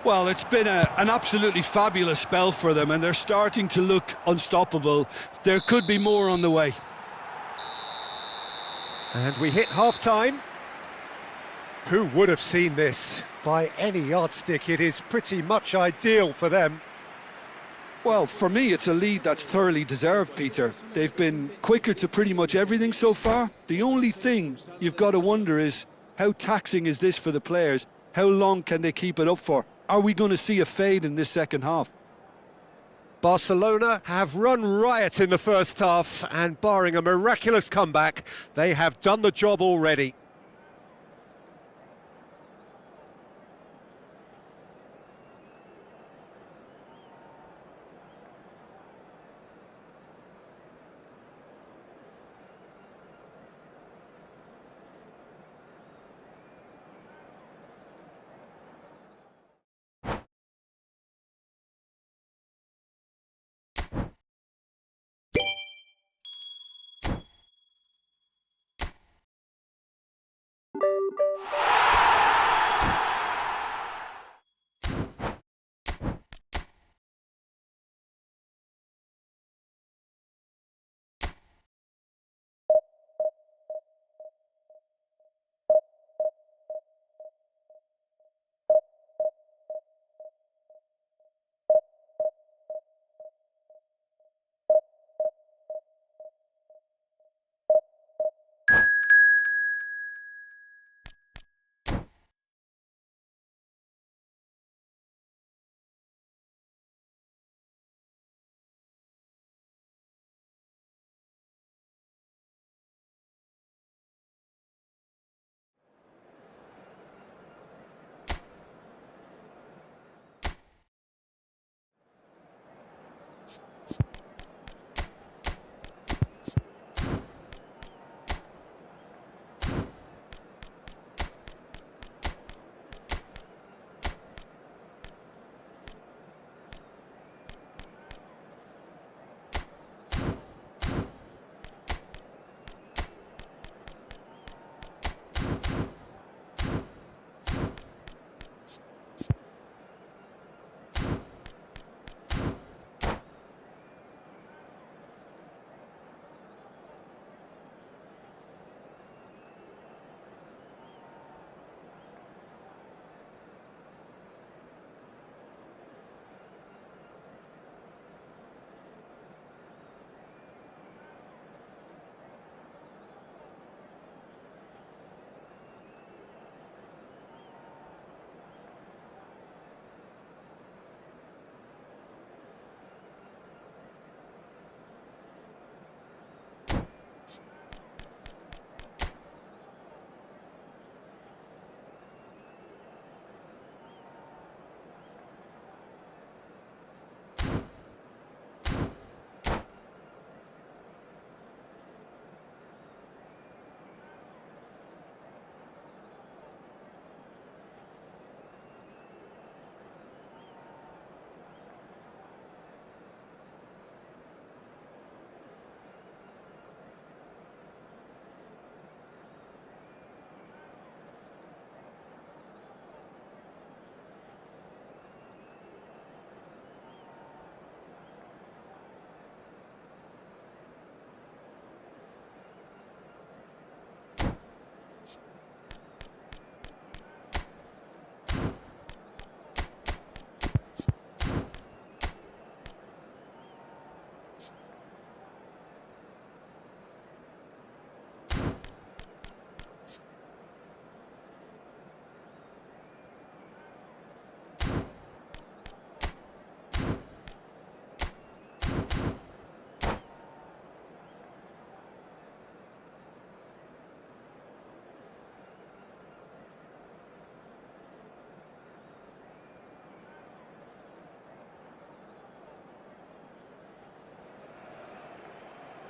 Well, it's been an absolutely fabulous spell for them, and they're starting to look unstoppable. There could be more on the way. And we hit half-time. Who would have seen this? By any yardstick, it is pretty much ideal for them. Well, for me, it's a lead that's thoroughly deserved, Peter. They've been quicker to pretty much everything so far. The only thing you've got to wonder is, how taxing is this for the players? How long can they keep it up for? Are we going to see a fade in this second half? Barcelona have run riot in the first half, and barring a miraculous comeback, they have done the job already.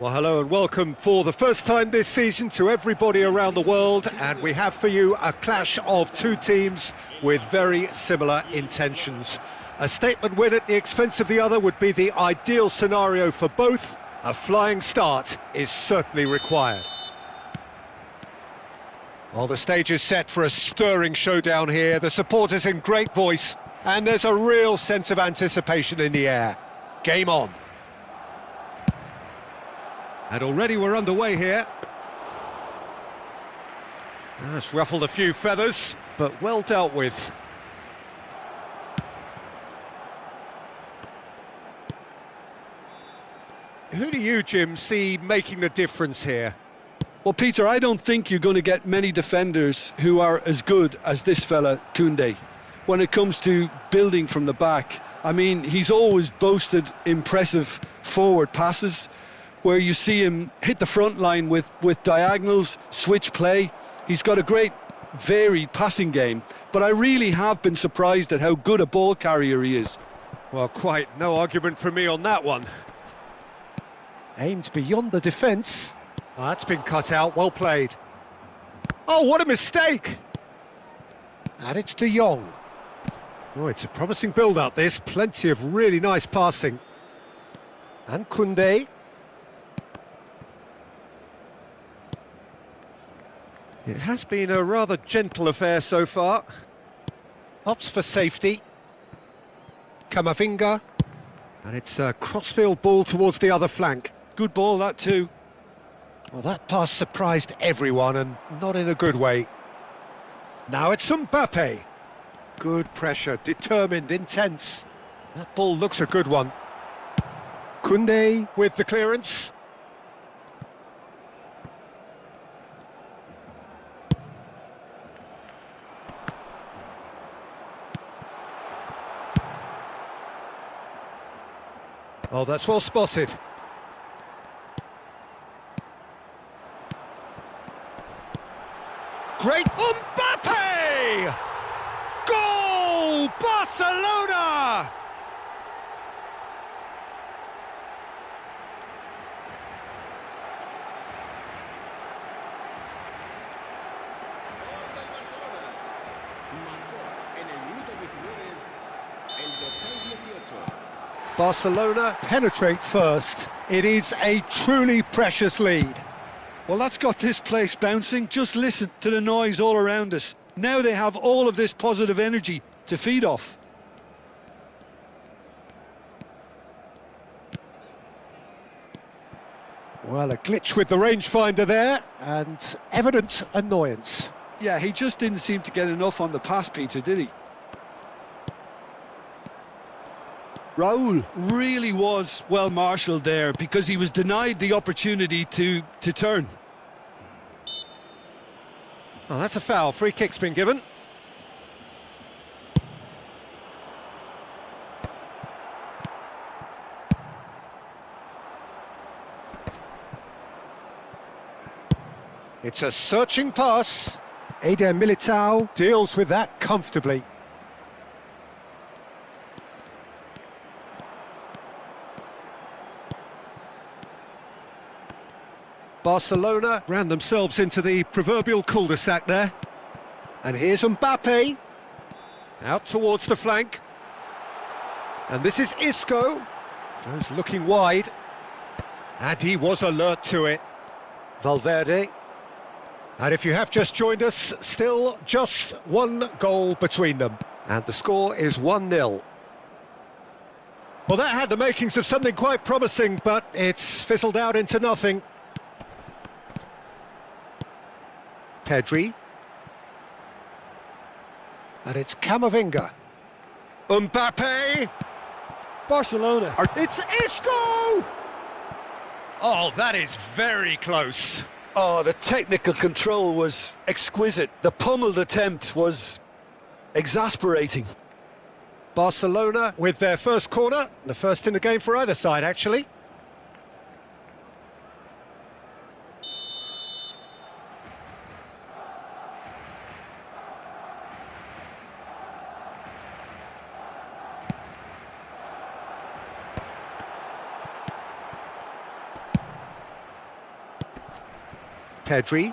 Well, hello and welcome for the first time this season to everybody around the world, and we have for you a clash of two teams with very similar intentions. A statement win at the expense of the other would be the ideal scenario for both. A flying start is certainly required. Well, the stage is set for a stirring showdown here. The supporters in great voice, and there's a real sense of anticipation in the air. Game on. And already we're underway here. That's ruffled a few feathers, but well dealt with. Who do you, Jim, see making the difference here? Well, Peter, I don't think you're going to get many defenders who are as good as this fella, Koundé. When it comes to building from the back, I mean, he's always boasted impressive forward passes, where you see him hit the front line with diagonals, switch play. He's got a great varied passing game, but I really have been surprised at how good a ball carrier he is. Well, quite no argument from me on that one. Aimed beyond the defence. Oh, that's been cut out, well played. Oh, what a mistake! And it's De Jong. Oh, it's a promising build-up, this. Plenty of really nice passing. And Koundé. It has been a rather gentle affair so far. Opts for safety. Camavinga. And it's a crossfield ball towards the other flank. Good ball, that too. Well, that pass surprised everyone, and not in a good way. Now it's Mbappe. Good pressure, determined, intense. That ball looks a good one. Koundé with the clearance. Oh, that's well spotted. Great Mbappe! Goal! Barcelona! Barcelona penetrate first. It is a truly precious lead. Well, that's got this place bouncing. Just listen to the noise all around us. Now they have all of this positive energy to feed off. Well, a glitch with the rangefinder there, and evident annoyance. Yeah, he just didn't seem to get enough on the pass, Peter, did he? Raul really was well marshalled there because he was denied the opportunity to turn. Oh, that's a foul. Free kick's been given. It's a searching pass. Eder Militao deals with that comfortably. Barcelona ran themselves into the proverbial cul-de-sac there. And here's Mbappe. Out towards the flank. And this is Isco. Goes looking wide. And he was alert to it. Valverde. And if you have just joined us, still just one goal between them. And the score is 1-0. Well, that had the makings of something quite promising, but it's fizzled out into nothing. Pedri. And it's Camavinga. Mbappe! Barcelona. It's Isco! Oh, that is very close. Oh, the technical control was exquisite. The pummeled attempt was exasperating. Barcelona with their first corner. The first in the game for either side, actually. Pedri.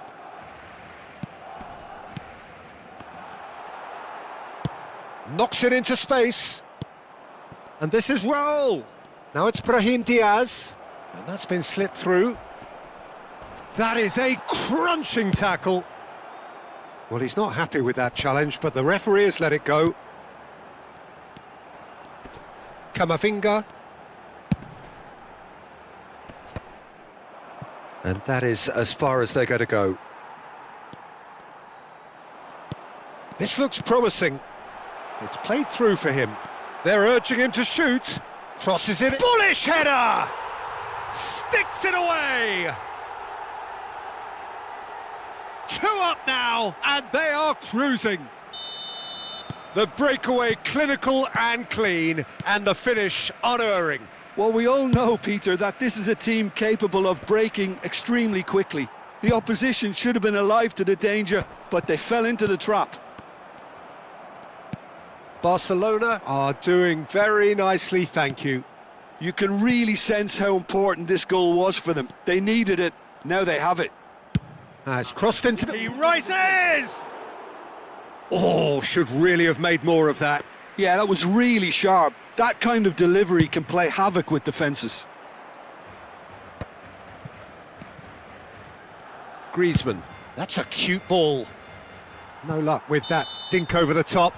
Knocks it into space. And this is Raul. Now it's Brahim Diaz. And that's been slipped through. That is a crunching tackle. Well, he's not happy with that challenge, but the referee has let it go. Camavinga. And that is as far as they're going to go. This looks promising. It's played through for him. They're urging him to shoot. Crosses it. Bullish header! Sticks it away! 2 up now, and they are cruising. The breakaway clinical and clean, and the finish unerring. Well, we all know, Peter, that this is a team capable of breaking extremely quickly. The opposition should have been alive to the danger, but they fell into the trap. Barcelona are doing very nicely, thank you. You can really sense how important this goal was for them. They needed it, now they have it. It's crossed into the... He rises! Oh, should really have made more of that. Yeah, that was really sharp. That kind of delivery can play havoc with defences. Griezmann. That's a cute ball. No luck with that dink over the top.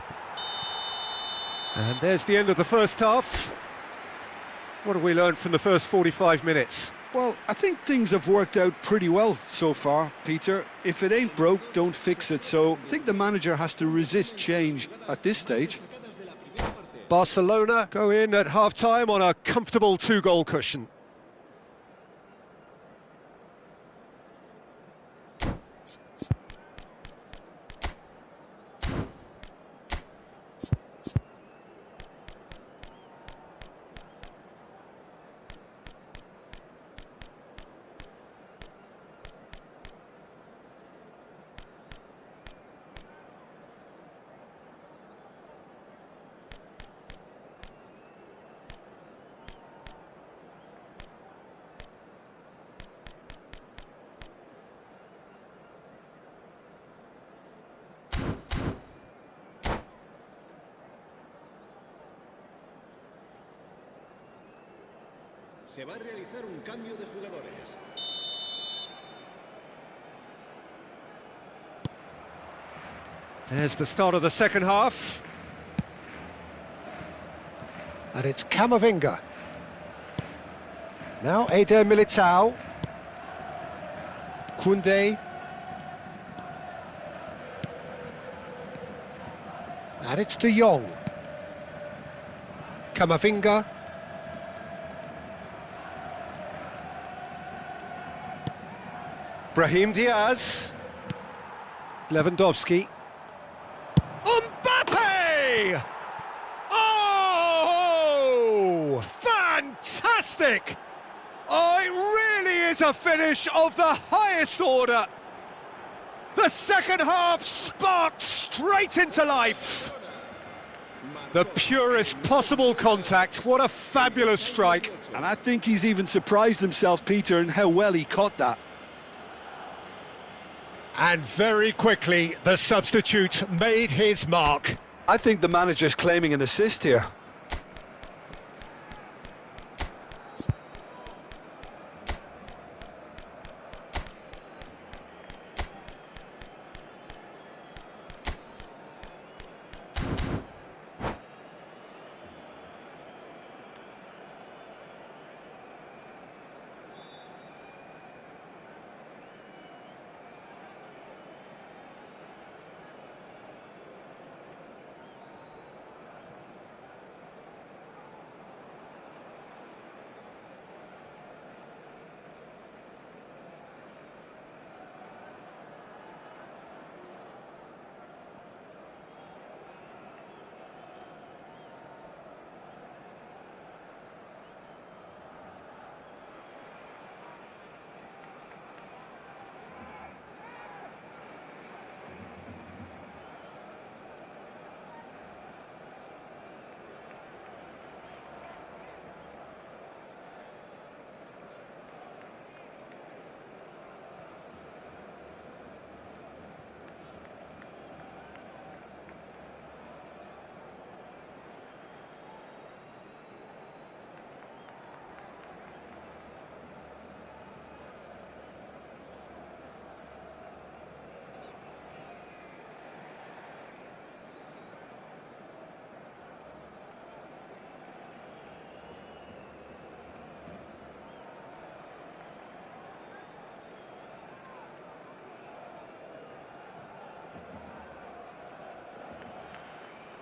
And there's the end of the first half. What have we learned from the first 45 minutes? Well, I think things have worked out pretty well so far, Peter. If it ain't broke, don't fix it. So I think the manager has to resist change at this stage. Barcelona go in at half-time on a comfortable 2-goal cushion. Se va a realizar un cambio de jugadores. There's the start of the second half. And it's Camavinga. Now Eder Militao. Koundé. And it's De Jong. Camavinga. Brahim Diaz. Lewandowski. Mbappe! Oh! Fantastic! Oh, it really is a finish of the highest order. The second half sparked straight into life. The purest possible contact. What a fabulous strike. And I think he's even surprised himself, Peter, in how well he caught that. And very quickly, the substitute made his mark. I think the manager's claiming an assist here.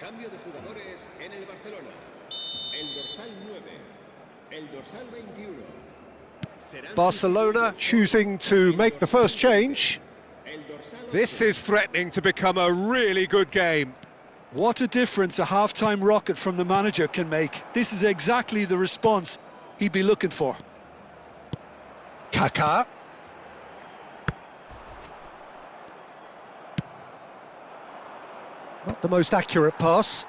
Cambio de jugadores en el Barcelona. El dorsal 9. El dorsal 21. Barcelona choosing to make the first change. This is threatening to become a really good game. What a difference a half-time rocket from the manager can make. This is exactly the response he'd be looking for. Kaká. Not the most accurate pass.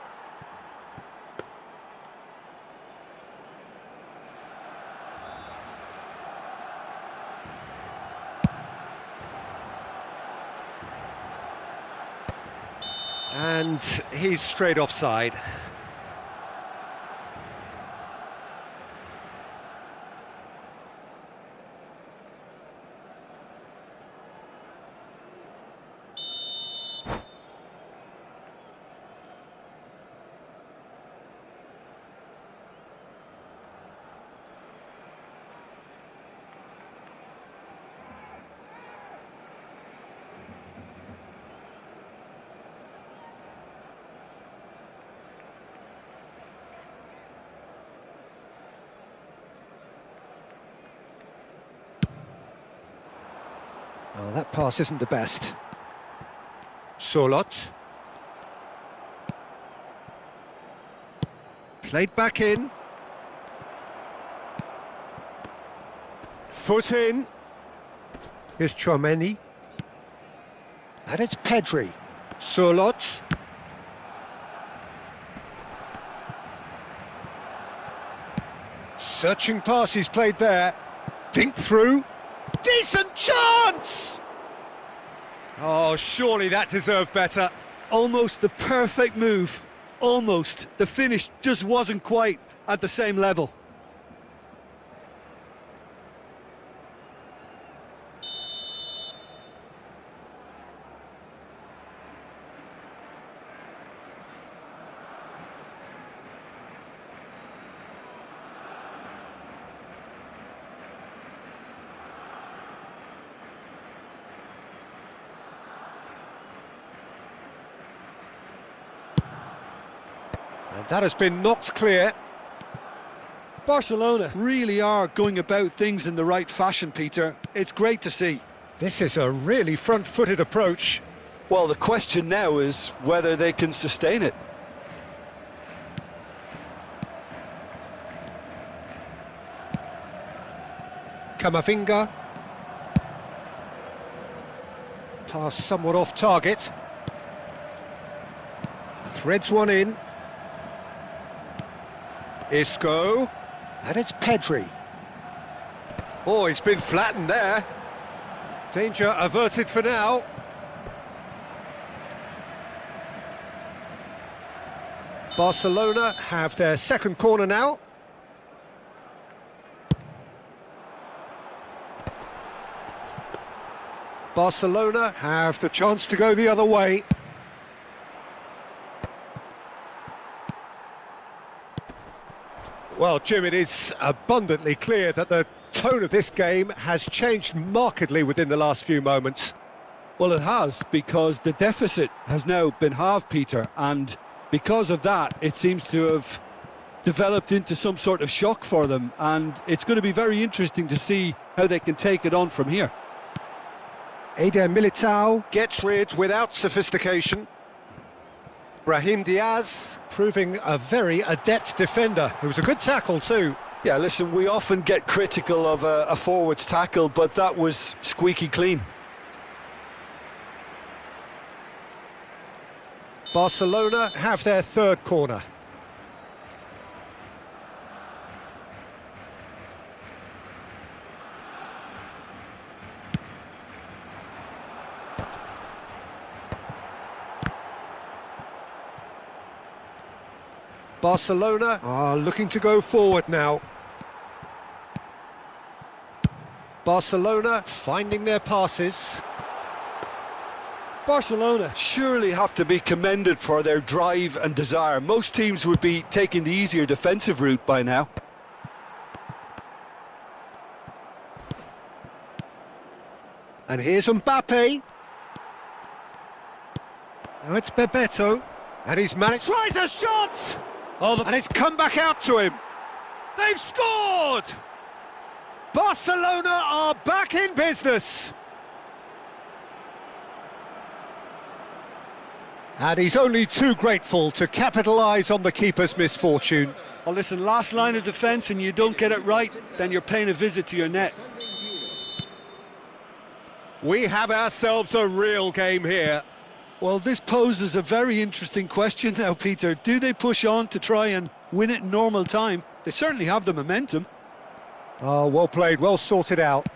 And he's straight offside. Oh, that pass isn't the best. Solot. Played back in. Foot in. Here's Chouameni. And it's Pedri. Solot. Searching pass he's played there. Dink through. Decent chance! Oh, surely that deserved better. Almost the perfect move. Almost. The finish just wasn't quite at the same level. And that has been knocked clear. Barcelona really are going about things in the right fashion, Peter. It's great to see. This is a really front-footed approach. Well, the question now is whether they can sustain it. Camavinga. Pass somewhat off target. Threads one in. Isco. And it's Pedri. Oh, he's been flattened there. Danger averted for now. Barcelona have their second corner now. Barcelona have the chance to go the other way. Well, Jim, it is abundantly clear that the tone of this game has changed markedly within the last few moments. Well, it has, because the deficit has now been halved, Peter, and because of that, it seems to have developed into some sort of shock for them, and it's going to be very interesting to see how they can take it on from here. Eder Militao gets rid without sophistication. Brahim Diaz proving a very adept defender. It was a good tackle too. Yeah, listen, we often get critical of a forward's tackle, but that was squeaky clean. Barcelona have their third corner. Barcelona are looking to go forward now. Barcelona finding their passes. Barcelona surely have to be commended for their drive and desire. Most teams would be taking the easier defensive route by now. And here's Mbappe. Now it's Bebeto. And he's managed... Tries a shot! Oh, and it's come back out to him. They've scored! Barcelona are back in business. And he's only too grateful to capitalise on the keeper's misfortune. Well, listen, last line of defence and you don't get it right, then you're paying a visit to your net. We have ourselves a real game here. Well, this poses a very interesting question now, Peter. Do they push on to try and win it in normal time? They certainly have the momentum. Oh, well played, well sorted out.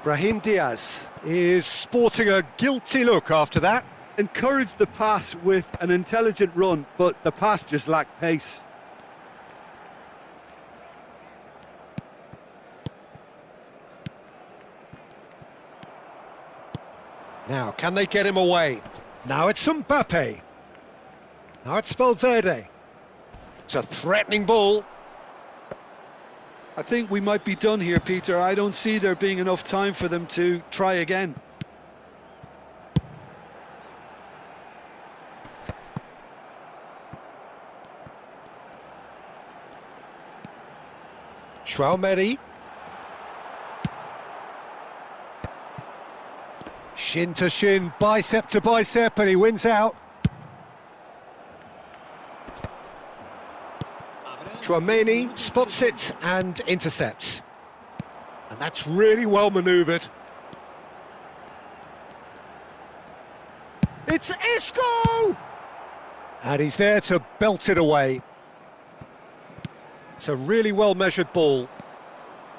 Brahim Diaz is sporting a guilty look after that. Encouraged the pass with an intelligent run, but the pass just lacked pace. Now, can they get him away? Now it's Mbappe. Now it's Valverde. It's a threatening ball. I think we might be done here, Peter. I don't see there being enough time for them to try again. Traumeri. Shin to shin, bicep to bicep, and he wins out. Traumeni spots it and intercepts. And that's really well manoeuvred. It's Isco! And he's there to belt it away. It's a really well-measured ball.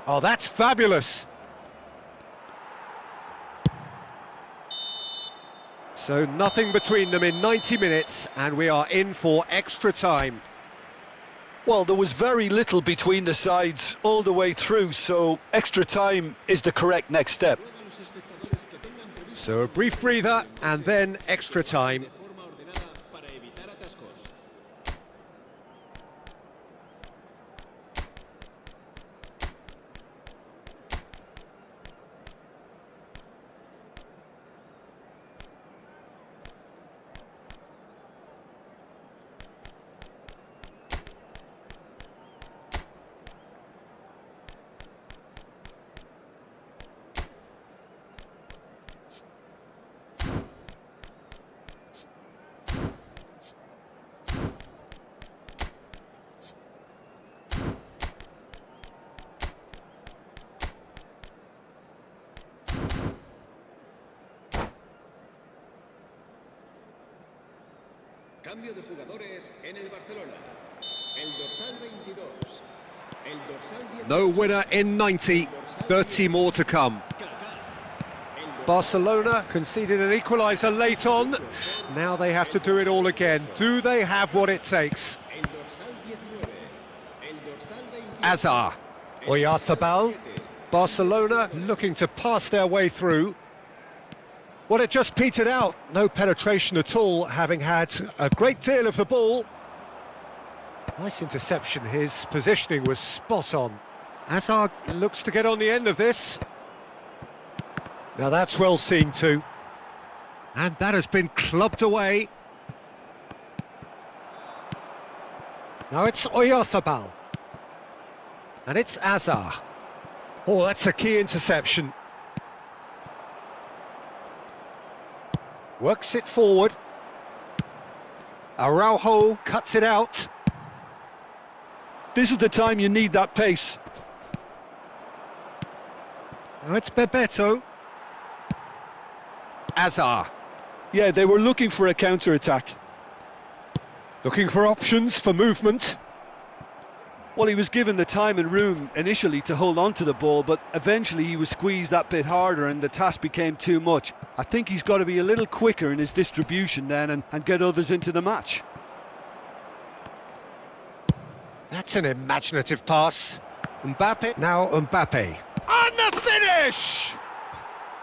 Oh, that's fabulous. So nothing between them in 90 minutes, and we are in for extra time. Well, there was very little between the sides all the way through, so extra time is the correct next step. So a brief breather, and then extra time. Cambio de jugadores en el Barcelona. El dorsal 22. El dorsal 10. No winner in 90, 30 more to come. Barcelona conceded an equaliser late on. Now they have to do it all again. Do they have what it takes? El dorsal 19. El dorsal 20. Azar. Oyarzabal. Barcelona looking to pass their way through. Well, it just petered out. No penetration at all, having had a great deal of the ball. Nice interception. His positioning was spot on. Azar looks to get on the end of this. Now that's well seen too. And that has been clubbed away. Now it's Oyarzabal. And it's Azar. Oh, that's a key interception. Works it forward. Araujo cuts it out. This is the time you need that pace. Now it's Bebeto. Azar. Yeah, they were looking for a counter-attack. Looking for options for movement. Well, he was given the time and room initially to hold on to the ball, but eventually he was squeezed that bit harder and the task became too much. I think he's got to be a little quicker in his distribution then and get others into the match. That's an imaginative pass. Mbappe. Now Mbappe. And the finish!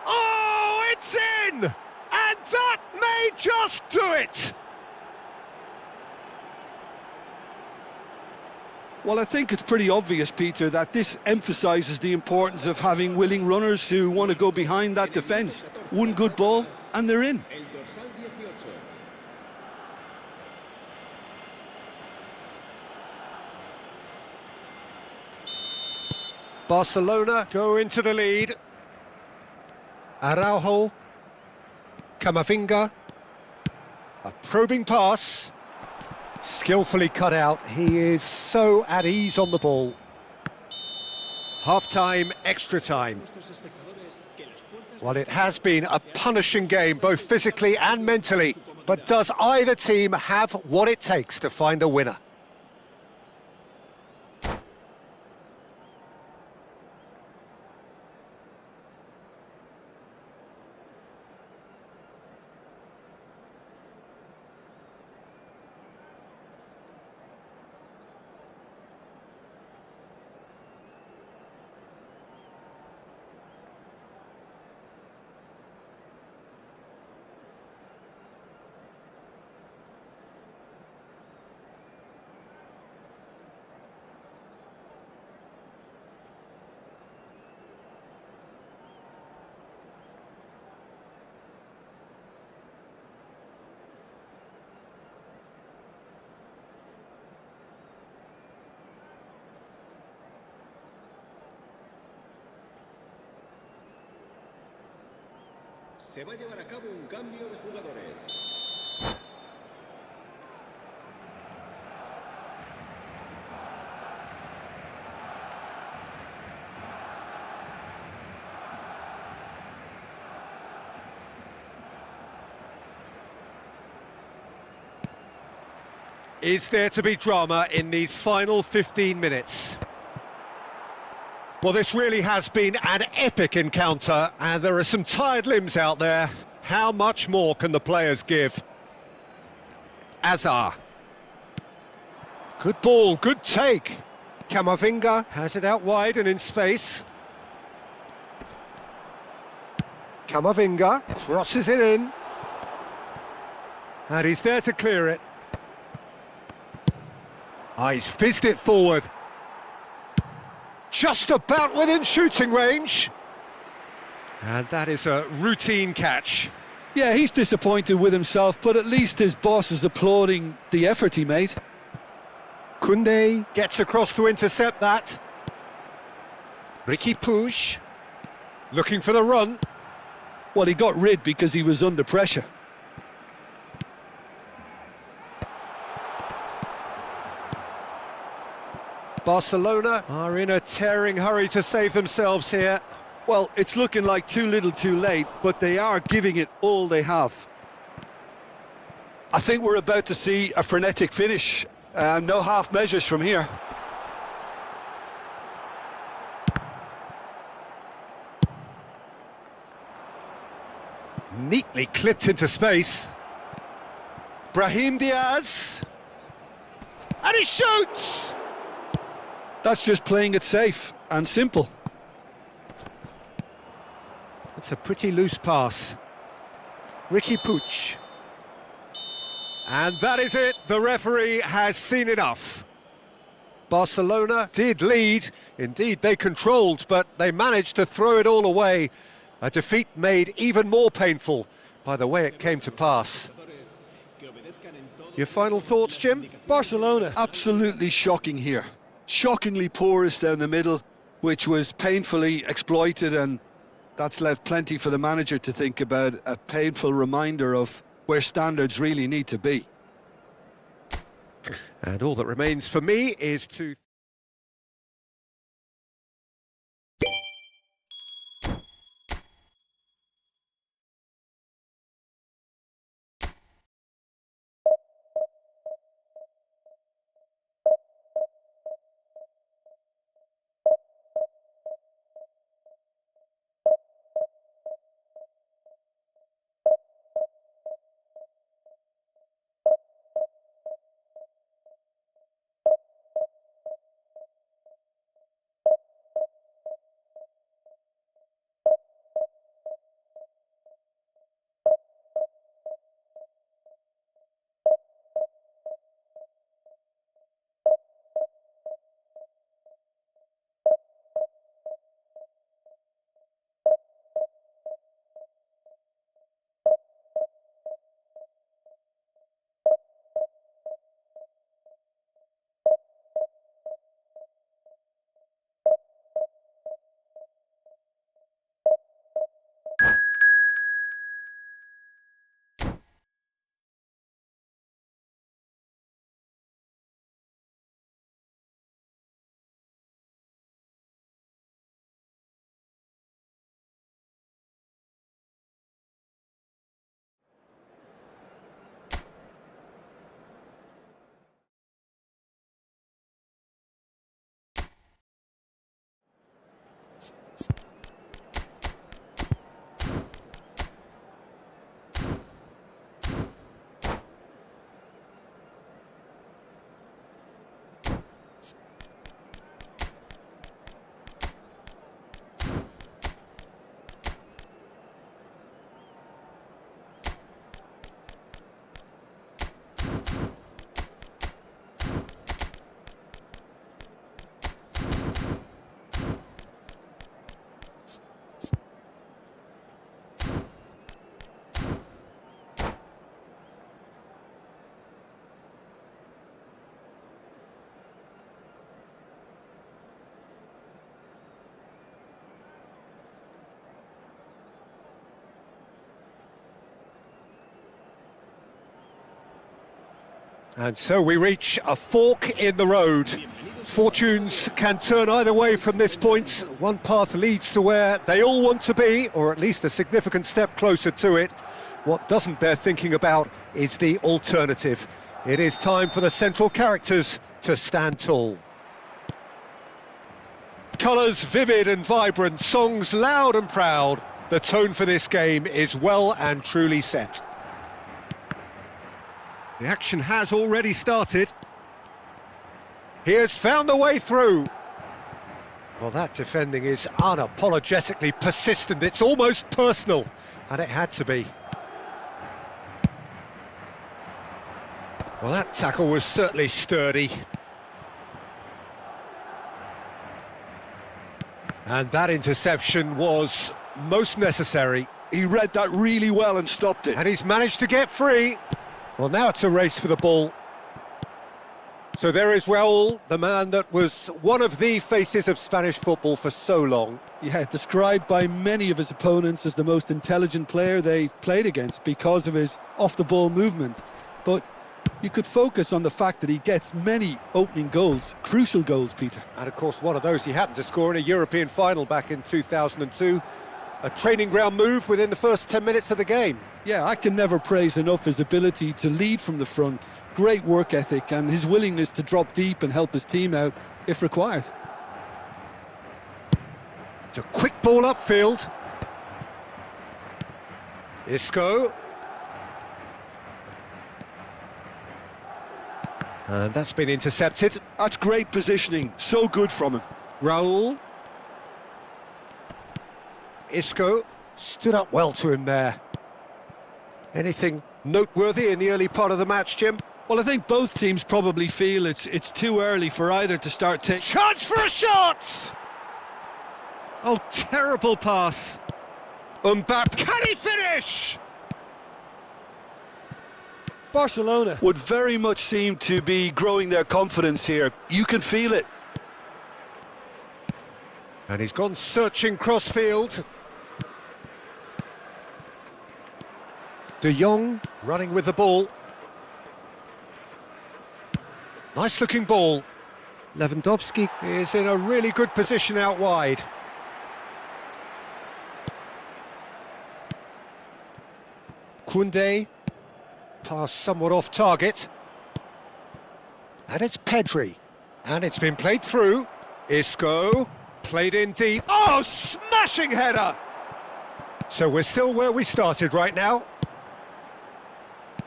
Oh, it's in! And that may just do it! Well, I think it's pretty obvious, Peter, that this emphasises the importance of having willing runners who want to go behind that defence. One good ball, and they're in. El dorsal 18. Barcelona go into the lead. Araujo. Camavinga. A probing pass. Skillfully cut out. He is so at ease on the ball. Half-time, extra time. Well, it has been a punishing game, both physically and mentally. But does either team have what it takes to find a winner? Se va a llevar a cabo un cambio de jugadores. Is there to be drama in these final 15 minutes? Well, this really has been an epic encounter, and there are some tired limbs out there. How much more can the players give? Azar. Good ball, good take. Camavinga has it out wide and in space. Camavinga crosses it in. And he's there to clear it. Ah, he's fizzed it forward. Just about within shooting range. And that is a routine catch. Yeah, he's disappointed with himself, but at least his boss is applauding the effort he made. Koundé gets across to intercept that. Ricky Puig looking for the run. Well, he got rid because he was under pressure. Barcelona are in a tearing hurry to save themselves here. Well, it's looking like too little too late, but they are giving it all they have. I think we're about to see a frenetic finish. No half measures from here. Neatly clipped into space. Brahim Diaz. And he shoots! That's just playing it safe and simple. It's a pretty loose pass. Ricky Puig. And that is it. The referee has seen enough. Barcelona did lead. Indeed, they controlled, but they managed to throw it all away. A defeat made even more painful by the way it came to pass. Your final thoughts, Jim? Barcelona, absolutely shocking here. Shockingly porous down the middle, which was painfully exploited, and that's left plenty for the manager to think about. A painful reminder of where standards really need to be. And all that remains for me is to... And so we reach a fork in the road. Fortunes can turn either way from this point. One path leads to where they all want to be, or at least a significant step closer to it. What doesn't bear thinking about is the alternative. It is time for the central characters to stand tall. Colours vivid and vibrant, songs loud and proud. The tone for this game is well and truly set. The action has already started. He has found the way through. Well, that defending is unapologetically persistent. It's almost personal, and it had to be. Well, that tackle was certainly sturdy. And that interception was most necessary. He read that really well and stopped it. And he's managed to get free. Well, now it's a race for the ball. So there is Raúl, the man that was one of the faces of Spanish football for so long. Yeah, described by many of his opponents as the most intelligent player they've played against because of his off-the-ball movement. But you could focus on the fact that he gets many opening goals, crucial goals, Peter. And of course, one of those he happened to score in a European final back in 2002. A training ground move within the first 10 minutes of the game. Yeah, I can never praise enough his ability to lead from the front, great work ethic, and his willingness to drop deep and help his team out if required. It's a quick ball upfield. Isco. And that's been intercepted. That's great positioning, so good from him. Raúl. Isco stood up well to him there. Anything noteworthy in the early part of the match, Jim? Well, I think both teams probably feel it's too early for either to start taking... Chance for a shot! Oh, terrible pass. Mbappe, can he finish? Barcelona would very much seem to be growing their confidence here. You can feel it. And he's gone searching crossfield. De Jong running with the ball. Nice looking ball. Lewandowski is in a really good position out wide. Koundé, pass somewhat off target. And it's Pedri. And it's been played through. Isco, played in deep. Oh, smashing header! So we're still where we started right now.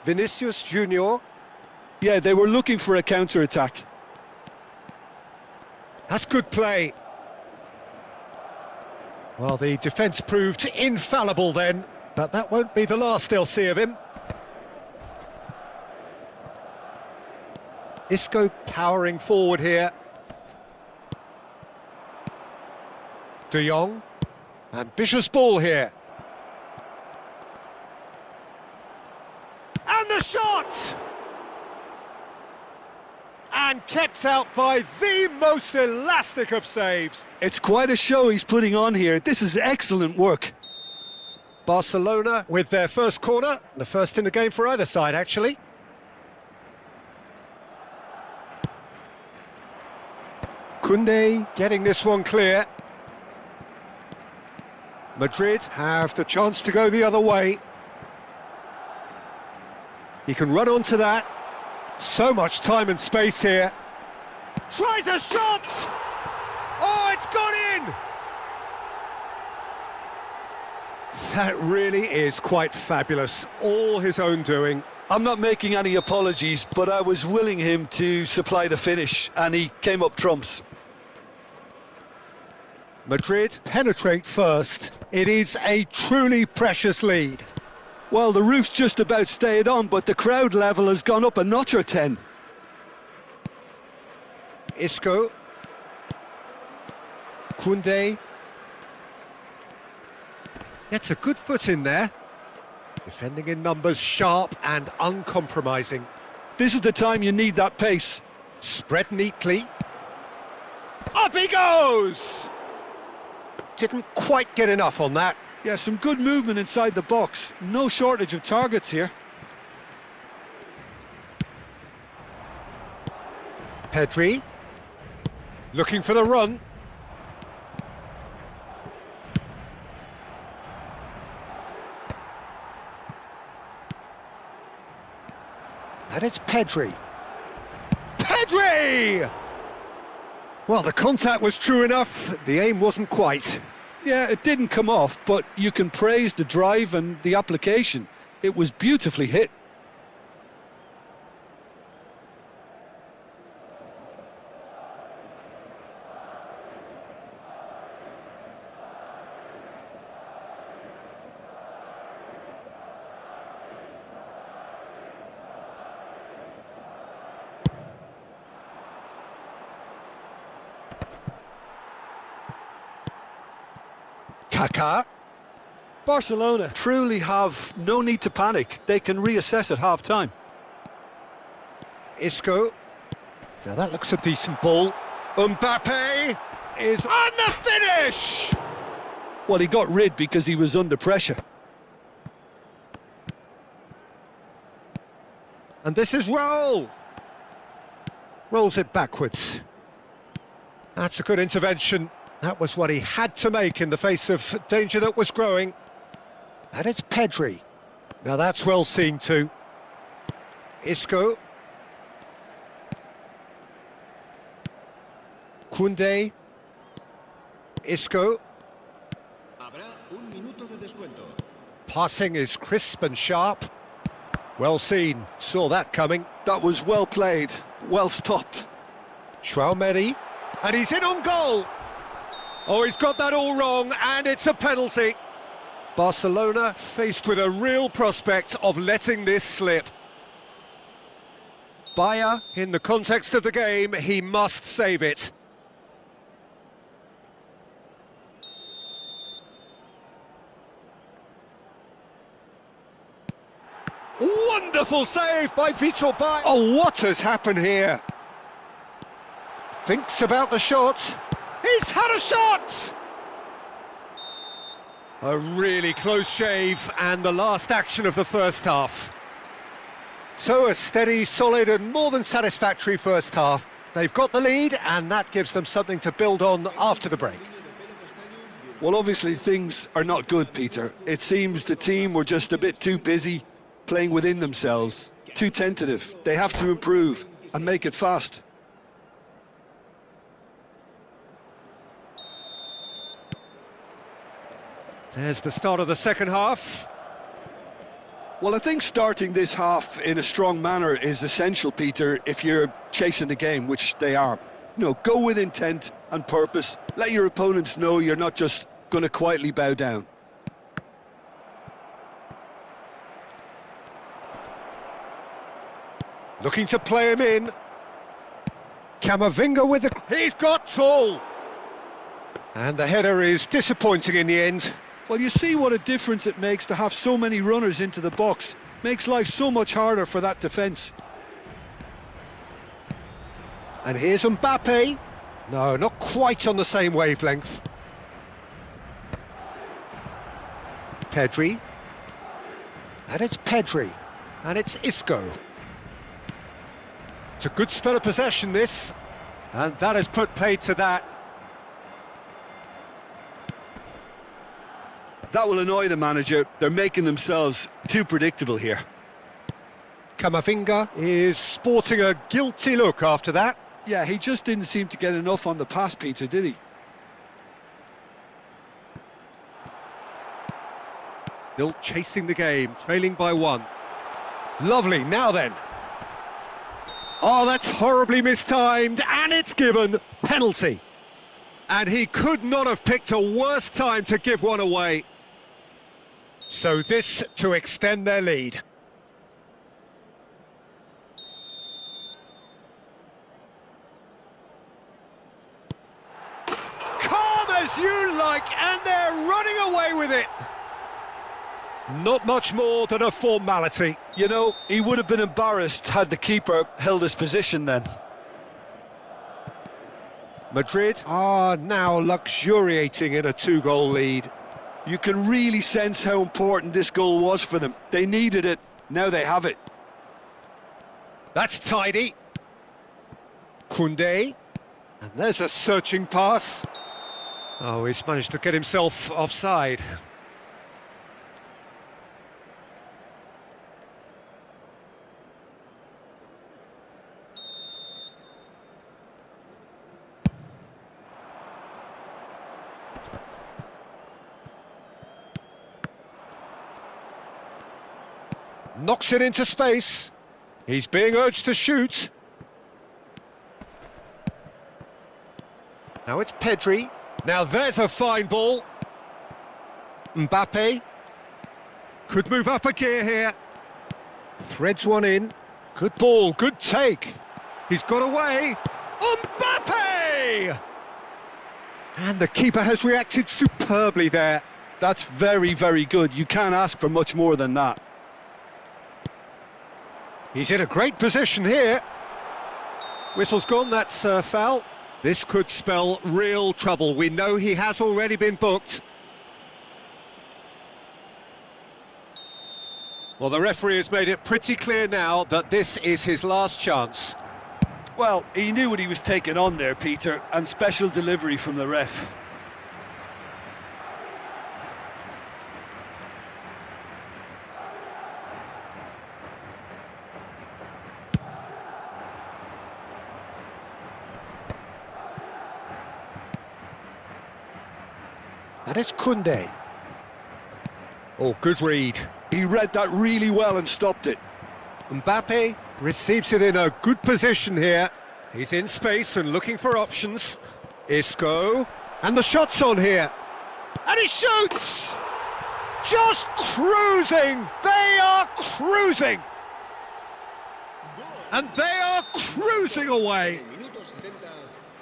Vinicius Junior. Yeah, they were looking for a counter-attack. That's good play. Well, the defence proved infallible then, but that won't be the last they'll see of him. Isco powering forward here. De Jong. Ambitious ball here. And the shot! And kept out by the most elastic of saves. It's quite a show he's putting on here. This is excellent work. Barcelona with their first corner, the first in the game for either side, actually. Koundé getting this one clear. Madrid have the chance to go the other way. He can run onto that. So much time and space here. Tries a shot! Oh, it's gone in! That really is quite fabulous. All his own doing. I'm not making any apologies, but I was willing him to supply the finish, and he came up trumps. Madrid penetrate first. It is a truly precious lead. Well, the roof's just about stayed on, but the crowd level has gone up a notch or 10. Isco. Koundé. Gets a good foot in there. Defending in numbers, sharp and uncompromising. This is the time you need that pace. Spread neatly. Up he goes! Didn't quite get enough on that. Yeah, some good movement inside the box. No shortage of targets here. Pedri. Looking for the run. And it's Pedri. Pedri! Well, the contact was true enough, the aim wasn't quite. Yeah, it didn't come off, but you can praise the drive and the application. It was beautifully hit. Qatar. Barcelona truly have no need to panic. They can reassess at half-time. Isco. Now that looks a decent ball. Mbappe is on the finish! Well, he got rid because he was under pressure. And this is Roll. Rolls it backwards. That's a good intervention. That was what he had to make in the face of danger that was growing. And it's Pedri. Now that's well seen too. Isco. Koundé. Isco. Habrá un minuto de descuento. Passing is crisp and sharp. Well seen. Saw that coming. That was well played, well stopped. Chouameni. And he's in on goal. Oh, he's got that all wrong, and it's a penalty. Barcelona faced with a real prospect of letting this slip. Bayer, in the context of the game, he must save it. Wonderful save by Vitor Bayer. Oh, what has happened here? Thinks about the shot. He's had a shot! A really close shave, and the last action of the first half. So a steady, solid and more than satisfactory first half. They've got the lead, and that gives them something to build on after the break. Well, obviously things are not good, Peter. It seems the team were just a bit too busy playing within themselves, too tentative. They have to improve and make it fast. There's the start of the second half. Well, I think starting this half in a strong manner is essential, Peter, if you're chasing the game, which they are. You know, go with intent and purpose. Let your opponents know you're not just going to quietly bow down. Looking to play him in. Camavinga with the... He's got tall! And the header is disappointing in the end. Well, you see what a difference it makes to have so many runners into the box. Makes life so much harder for that defence. And here's Mbappe. No, not quite on the same wavelength. Pedri. And it's Pedri. And it's Isco. It's a good spell of possession, this. And that has put paid to that. That will annoy the manager. They're making themselves too predictable here. Camavinga is sporting a guilty look after that. Yeah, he just didn't seem to get enough on the pass, Peter, did he? Still chasing the game, trailing by one. Lovely, now then. Oh, that's horribly mistimed, and it's given. Penalty. And he could not have picked a worse time to give one away. So this to extend their lead. Calm as you like, and they're running away with it. Not much more than a formality. You know, he would have been embarrassed had the keeper held his position then. Madrid are now luxuriating in a two-goal lead. You can really sense how important this goal was for them. They needed it, now they have it. That's tidy. Koundé. And there's a searching pass. Oh, he's managed to get himself offside. Knocks it into space. He's being urged to shoot. Now it's Pedri. Now there's a fine ball. Mbappe. Could move up a gear here. Threads one in. Good ball, good take. He's got away. Mbappe! And the keeper has reacted superbly there. That's very, very good. You can't ask for much more than that. He's in a great position here. Whistle's gone, that's a foul. This could spell real trouble. We know he has already been booked. Well, the referee has made it pretty clear now that this is his last chance. Well, he knew what he was taking on there, Peter, and special delivery from the ref. And it's Koundé. Oh, good read. He read that really well and stopped it. Mbappe receives it in a good position here. He's in space and looking for options. Isco. And the shot's on here. And he shoots! Just cruising! They are cruising! And they are cruising away.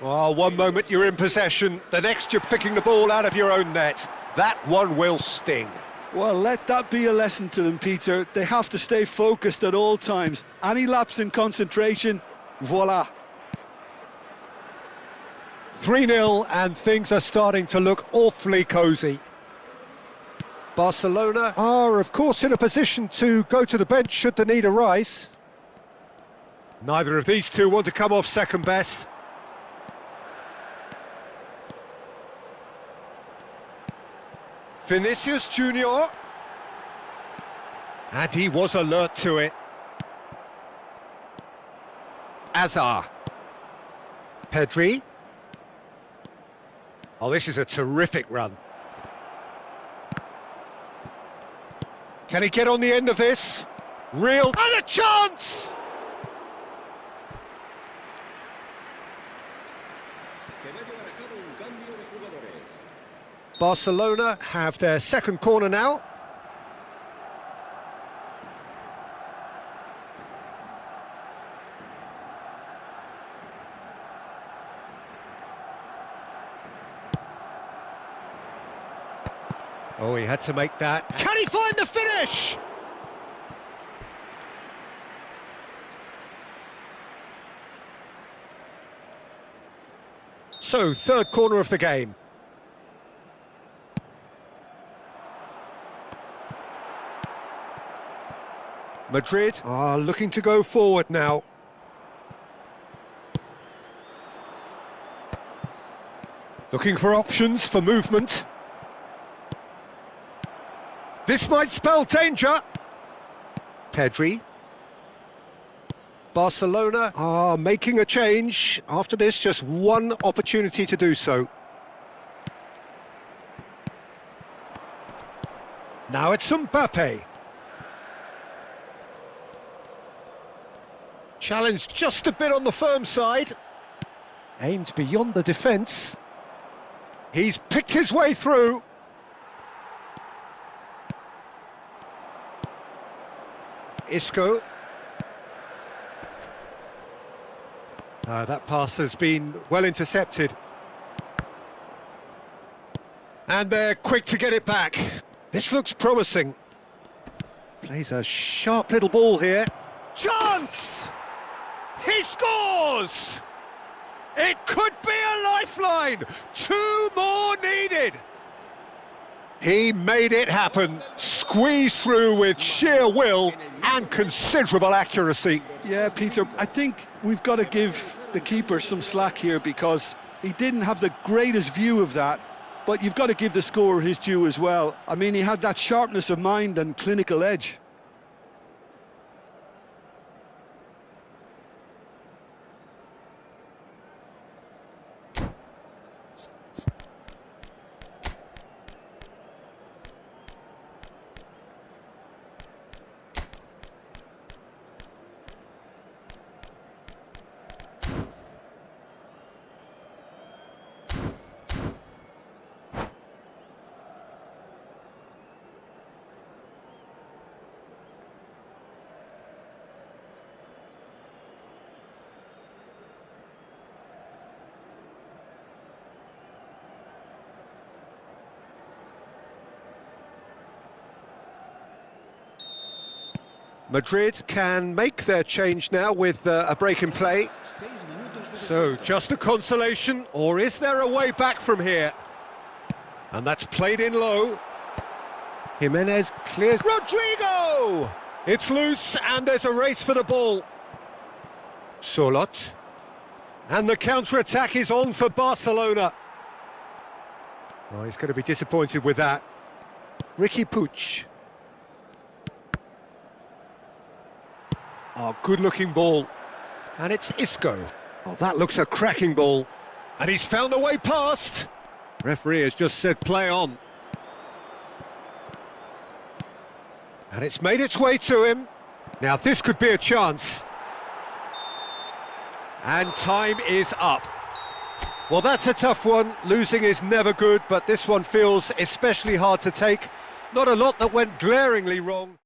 Oh, one moment you're in possession, the next you're picking the ball out of your own net. That one will sting. Well, let that be a lesson to them, Peter. They have to stay focused at all times. Any lapse in concentration, voila. 3-0 and things are starting to look awfully cosy. Barcelona are, of course, in a position to go to the bench should the need arise. Neither of these two want to come off second best. Vinicius Junior. And he was alert to it. Azar. Pedri. Oh, this is a terrific run. Can he get on the end of this? Real... And a chance! Barcelona have their second corner now. Oh, he had to make that. Can he find the finish? So, third corner of the game. Madrid are looking to go forward now. Looking for options for movement. This might spell danger. Pedri. Barcelona are making a change. After this, just one opportunity to do so. Now it's Mbappe. Challenged just a bit on the firm side. Aimed beyond the defence. He's picked his way through. Isco. That pass has been well intercepted. And they're quick to get it back. This looks promising. Plays a sharp little ball here. Chance! He scores! It could be a lifeline! 2 more needed! He made it happen, squeezed through with sheer will and considerable accuracy. Yeah, Peter, I think we've got to give the keeper some slack here because he didn't have the greatest view of that, but you've got to give the scorer his due as well. I mean, he had that sharpness of mind and clinical edge. Madrid can make their change now with a break in play. So, just a consolation, or is there a way back from here? And that's played in low. Jimenez clears. Rodrigo! It's loose, and there's a race for the ball. Solot. And the counter-attack is on for Barcelona. Oh, he's going to be disappointed with that. Ricky Puig. Oh, good-looking ball. And it's Isco. Oh, that looks a cracking ball. And he's found a way past. Referee has just said play on. And it's made its way to him. Now, this could be a chance. And time is up. Well, that's a tough one. Losing is never good, but this one feels especially hard to take. Not a lot that went glaringly wrong.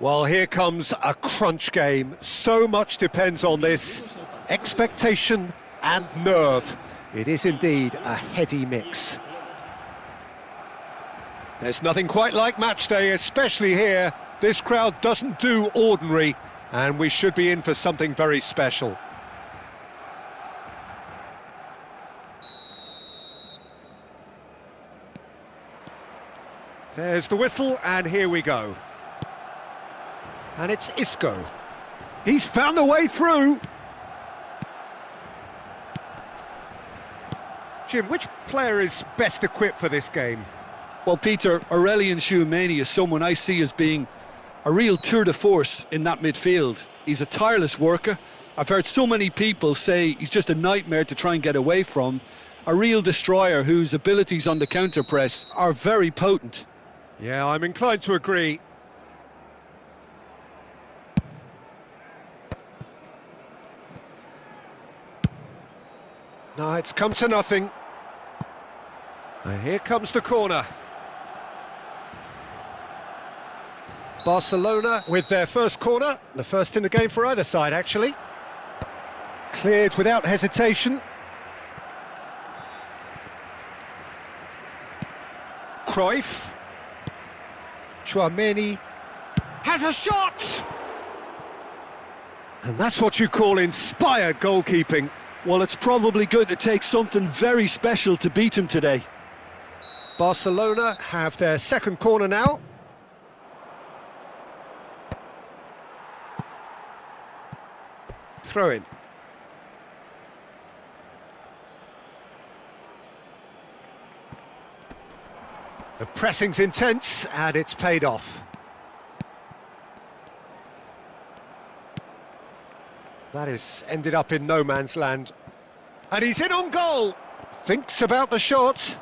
Well, here comes a crunch game. So much depends on this. Expectation and nerve. It is indeed a heady mix. There's nothing quite like match day, especially here. This crowd doesn't do ordinary, and we should be in for something very special. There's the whistle, and here we go. And it's Isco. He's found a way through. Jim, which player is best equipped for this game? Well, Peter, Aurelien Tchouameni is someone I see as being a real tour de force in that midfield. He's a tireless worker. I've heard so many people say he's just a nightmare to try and get away from. A real destroyer whose abilities on the counter-press are very potent. Yeah, I'm inclined to agree. No, it's come to nothing. And here comes the corner. Barcelona with their first corner, the first in the game for either side, actually. Cleared without hesitation. Cruyff. Tchouameni has a shot! And that's what you call inspired goalkeeping. Well, it's probably going to take something very special to beat him today. Barcelona have their second corner now. Throw in. The pressing's intense and it's paid off. That has ended up in no man's land. And he's in on goal. Thinks about the shot.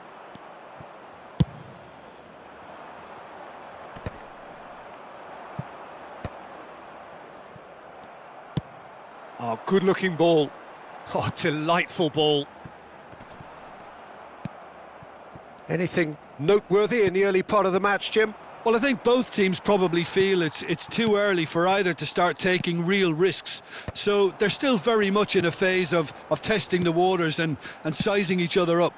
Oh, good-looking ball. Oh, delightful ball. Anything noteworthy in the early part of the match, Jim? Well, I think both teams probably feel it's too early for either to start taking real risks. So they're still very much in a phase of testing the waters and sizing each other up.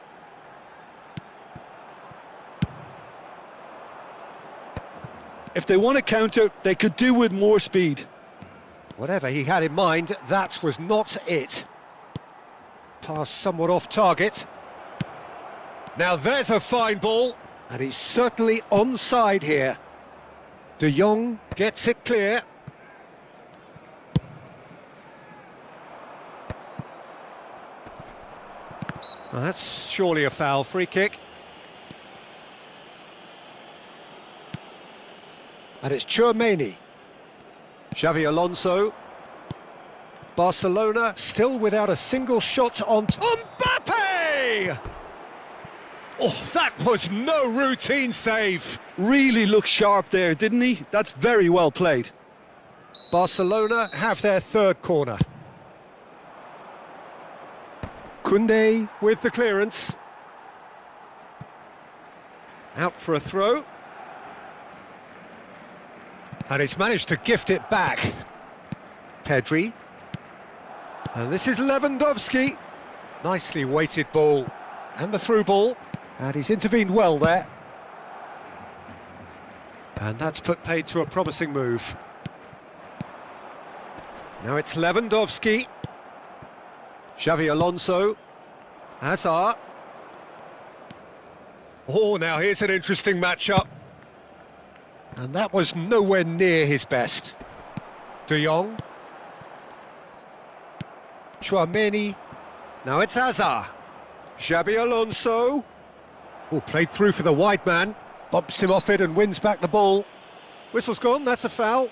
If they want to counter, they could do with more speed. Whatever he had in mind, that was not it. Pass somewhat off target. Now there's a fine ball, and he's certainly onside here. De Jong gets it clear. Well, that's surely a foul. Free kick. And it's Tchouameni. Xavi Alonso. Barcelona still without a single shot on Mbappe! Oh, that was no routine save. Really looked sharp there, didn't he? That's very well played. Barcelona have their third corner. Koundé with the clearance. Out for a throw. And he's managed to gift it back. Pedri. And this is Lewandowski. Nicely weighted ball. And the through ball. And he's intervened well there. And that's put paid to a promising move. Now it's Lewandowski. Xavi Alonso. Hazard. Oh, now here's an interesting matchup. And that was nowhere near his best. De Jong. Tchouameni. Now it's Hazard. Xabi Alonso. Oh, played through for the wide man. Bumps him off it and wins back the ball. Whistle's gone, that's a foul.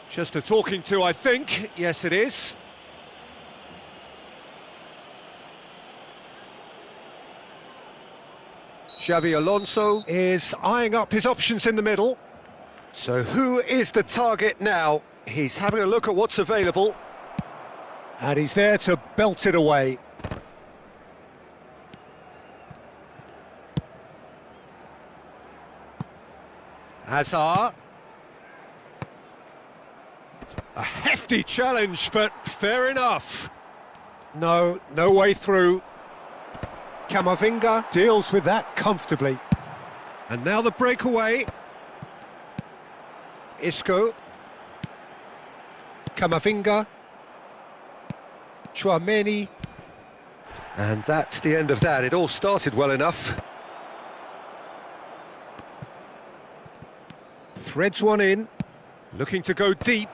Just a talking to, I think. Yes, it is. Xabi Alonso is eyeing up his options in the middle. So who is the target now? He's having a look at what's available. And he's there to belt it away. Hazard. A hefty challenge, but fair enough. No way through. Camavinga deals with that comfortably. And now the breakaway. Isco. Camavinga. Tchouameni. And that's the end of that. It all started well enough. Threads one in. Looking to go deep.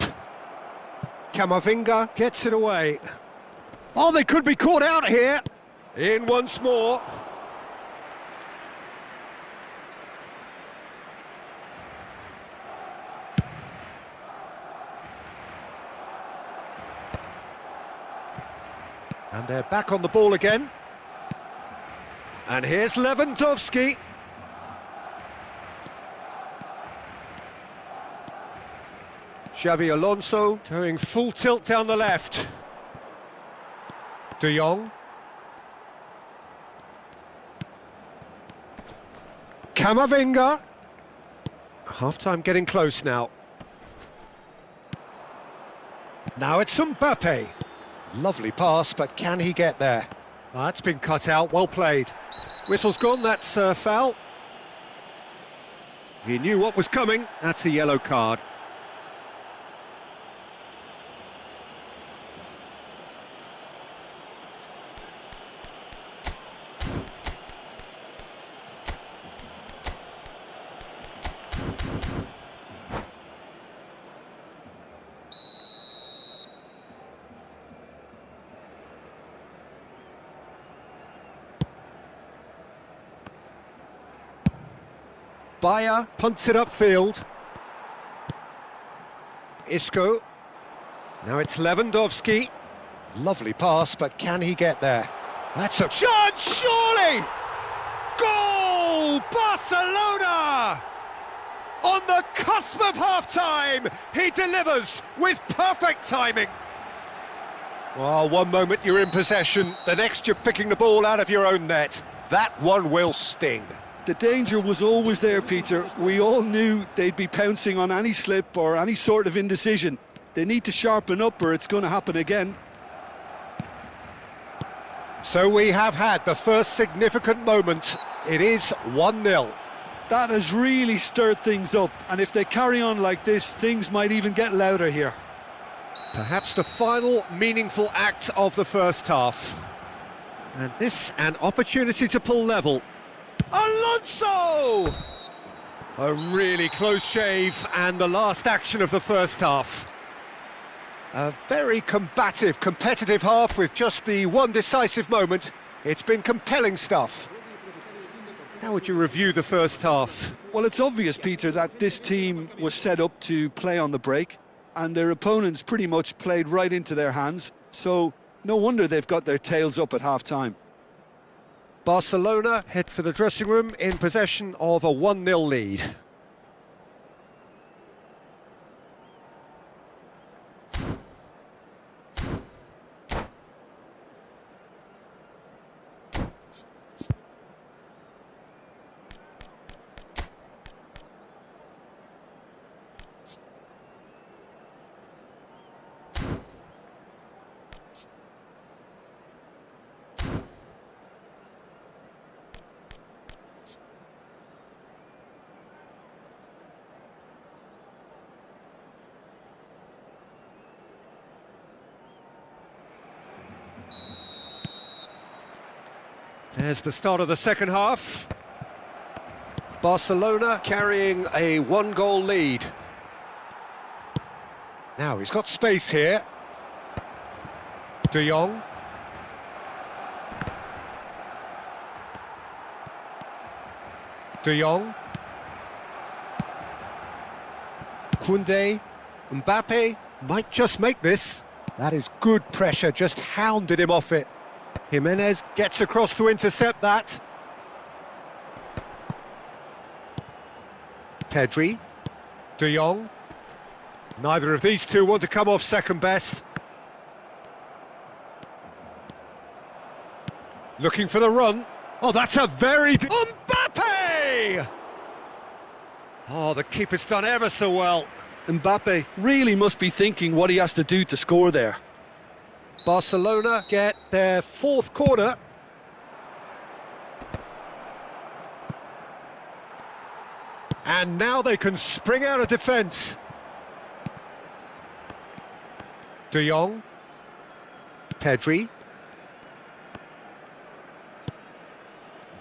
Camavinga gets it away. Oh, they could be caught out here. In once more. And they're back on the ball again. And here's Lewandowski. Xabi Alonso going full tilt down the left. De Jong. Camavinga. Half-time getting close now. Now it's Mbappe. Lovely pass, but can he get there? That's been cut out, well played. Whistle's gone, that's a foul. He knew what was coming, that's a yellow card. Bayer punts it upfield. Isco. Now it's Lewandowski. Lovely pass, but can he get there? That's a chance, surely! Goal! Barcelona! On the cusp of half-time, he delivers with perfect timing. Well, one moment you're in possession, the next you're picking the ball out of your own net. That one will sting. The danger was always there, Peter. We all knew they'd be pouncing on any slip or any sort of indecision. They need to sharpen up or it's going to happen again. So we have had the first significant moment. It is 1-0. That has really stirred things up, and if they carry on like this, things might even get louder here. Perhaps the final meaningful act of the first half. And this an opportunity to pull level. Alonso! A really close shave and the last action of the first half. A very combative, competitive half with just the one decisive moment. It's been compelling stuff. How would you review the first half? Well, it's obvious, Peter, that this team was set up to play on the break, and their opponents pretty much played right into their hands, so no wonder they've got their tails up at half-time. Barcelona head for the dressing room in possession of a 1-0 lead. There's the start of the second half. Barcelona carrying a one-goal lead. Now he's got space here. De Jong. De Jong. Koundé. Mbappe might just make this. That is good pressure, just hounded him off it. Jimenez gets across to intercept that. Pedri. De Jong. Neither of these two want to come off second best. Looking for the run. Oh, that's a very... Mbappe! Oh, the keeper's done ever so well. Mbappe really must be thinking what he has to do to score there. Barcelona get their fourth corner. And now they can spring out of defence. De Jong. Pedri.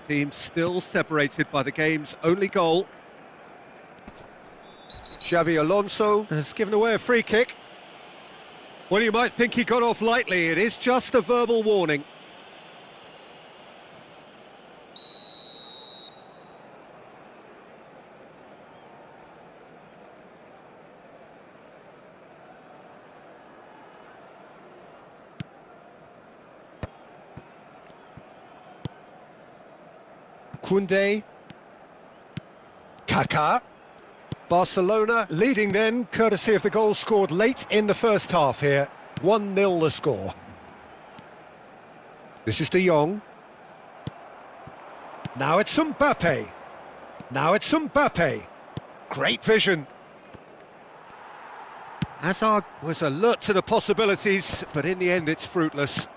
Team still separated by the game's only goal. Xabi Alonso has given away a free kick. Well, you might think he got off lightly. It is just a verbal warning. Koundé. Kaká. Barcelona leading then, courtesy of the goal scored late in the first half here. 1-0 the score. This is De Jong. Now it's Mbappe. Now it's Mbappe. Great vision. Hazard was alert to the possibilities, but in the end it's fruitless.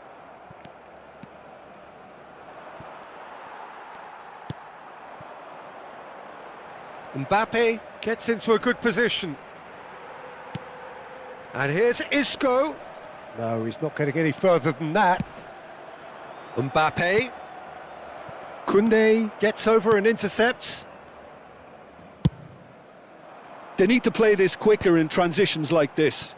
Mbappe gets into a good position. And here's Isco. No, he's not getting any further than that. Mbappe. Koundé gets over and intercepts. They need to play this quicker in transitions like this.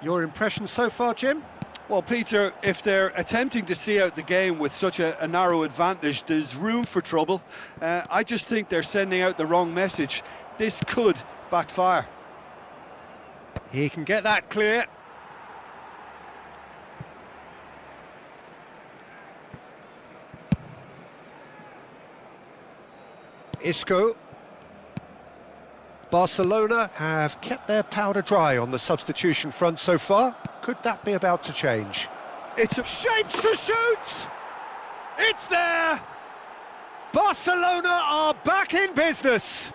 Your impression so far, Jim? Well, Peter, if they're attempting to see out the game with such a narrow advantage, there's room for trouble. I just think they're sending out the wrong message. This could backfire. He can get that clear. Isco. Barcelona have kept their powder dry on the substitution front so far. Could that be about to change? It's a shapes to shoot! It's there! Barcelona are back in business!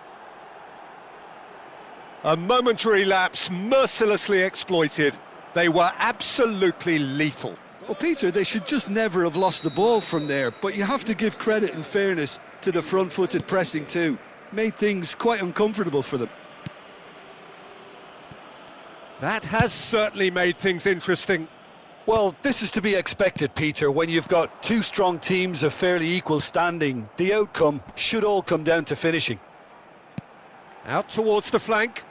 A momentary lapse mercilessly exploited. They were absolutely lethal. Well, Peter, they should just never have lost the ball from there, but you have to give credit and fairness to the front-footed pressing too. Made things quite uncomfortable for them. That has certainly made things interesting. Well, this is to be expected, Peter, when you've got two strong teams of fairly equal standing. The outcome should all come down to finishing. Out towards the flank.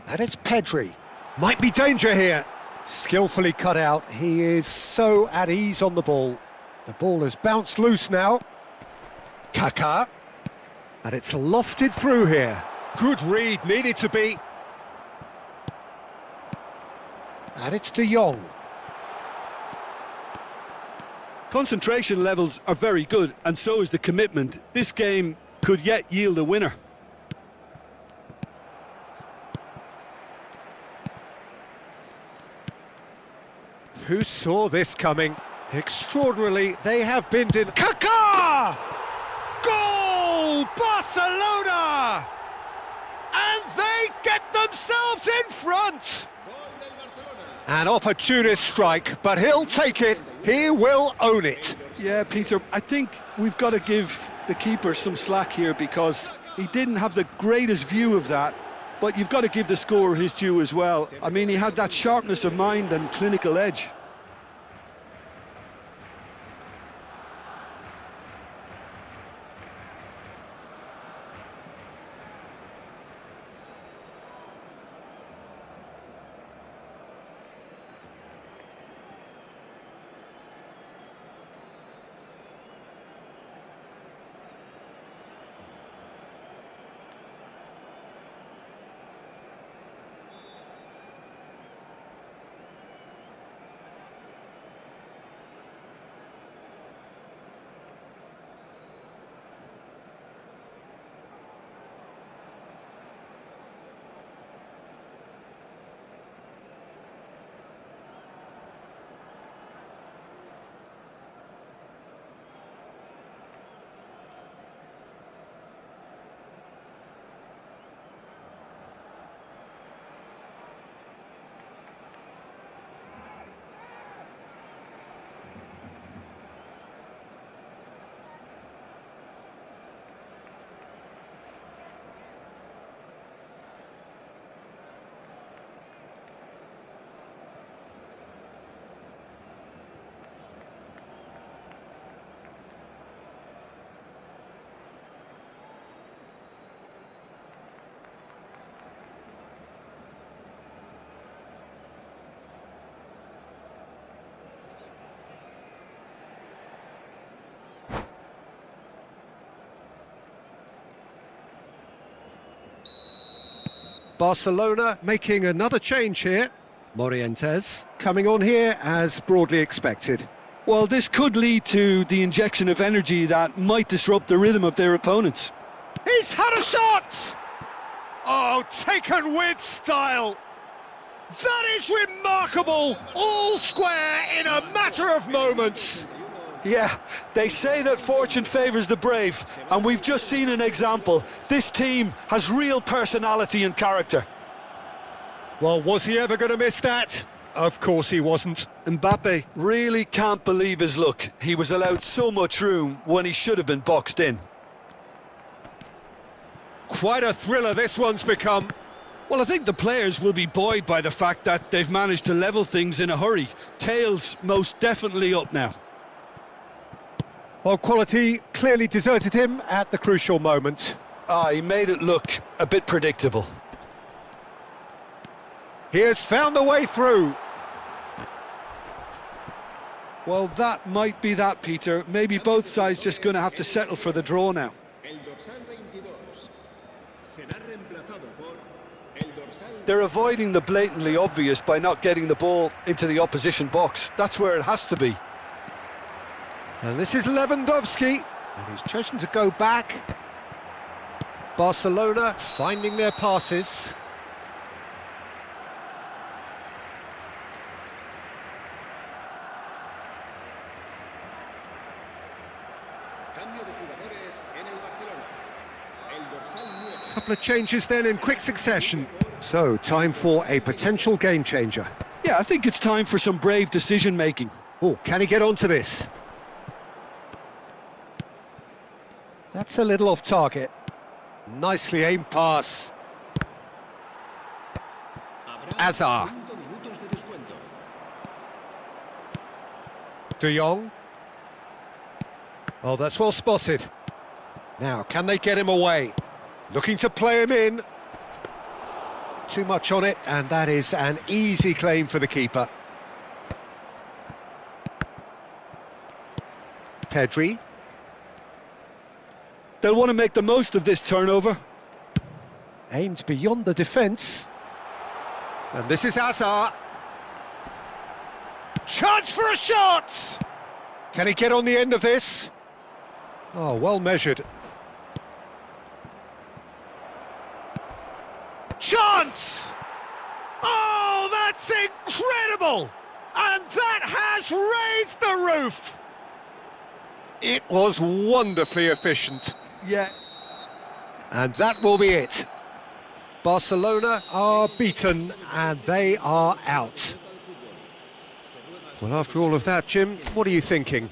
And it's Pedri. Might be danger here. Skillfully cut out. He is so at ease on the ball. The ball has bounced loose now. Kaká. And it's lofted through here. Good read, needed to be. And it's De Jong. Concentration levels are very good, and so is the commitment. This game could yet yield a winner. Who saw this coming? Extraordinarily, they have binned in. Kaká! Goal! Barcelona! And they get themselves in front! An opportunist strike, but he'll take it. He will own it. Yeah, Peter, I think we've got to give the keeper some slack here because he didn't have the greatest view of that, but you've got to give the scorer his due as well. I mean, he had that sharpness of mind and clinical edge. Barcelona making another change here. Morientes coming on here as broadly expected. Well, this could lead to the injection of energy that might disrupt the rhythm of their opponents. He's had a shot! Oh, taken with style. That is remarkable. All square in a matter of moments. Yeah, they say that fortune favours the brave, and we've just seen an example. This team has real personality and character. Well, was he ever going to miss that? Of course he wasn't. Mbappe really can't believe his luck. He was allowed so much room when he should have been boxed in. Quite a thriller this one's become. Well, I think the players will be buoyed by the fact that they've managed to level things in a hurry. Tails most definitely up now. Well, quality clearly deserted him at the crucial moment. He made it look a bit predictable. He has found the way through. Well, that might be that, Peter. Maybe both sides just going to have to settle for the draw now. They're avoiding the blatantly obvious by not getting the ball into the opposition box. That's where it has to be. And this is Lewandowski, and he's chosen to go back. Barcelona finding their passes. Couple of changes then in quick succession. So, time for a potential game changer. Yeah, I think it's time for some brave decision-making. Oh, can he get onto this? That's a little off target. Nicely aimed pass. Azar. De Jong. Oh, that's well spotted. Now, can they get him away? Looking to play him in. Too much on it, and that is an easy claim for the keeper. Pedri. They'll want to make the most of this turnover. Aimed beyond the defence. And this is Azar. Chance for a shot! Can he get on the end of this? Oh, well measured. Chance! Oh, that's incredible! And that has raised the roof! It was wonderfully efficient. Yeah. And that will be it. Barcelona are beaten and they are out. Well, after all of that, Jim, what are you thinking?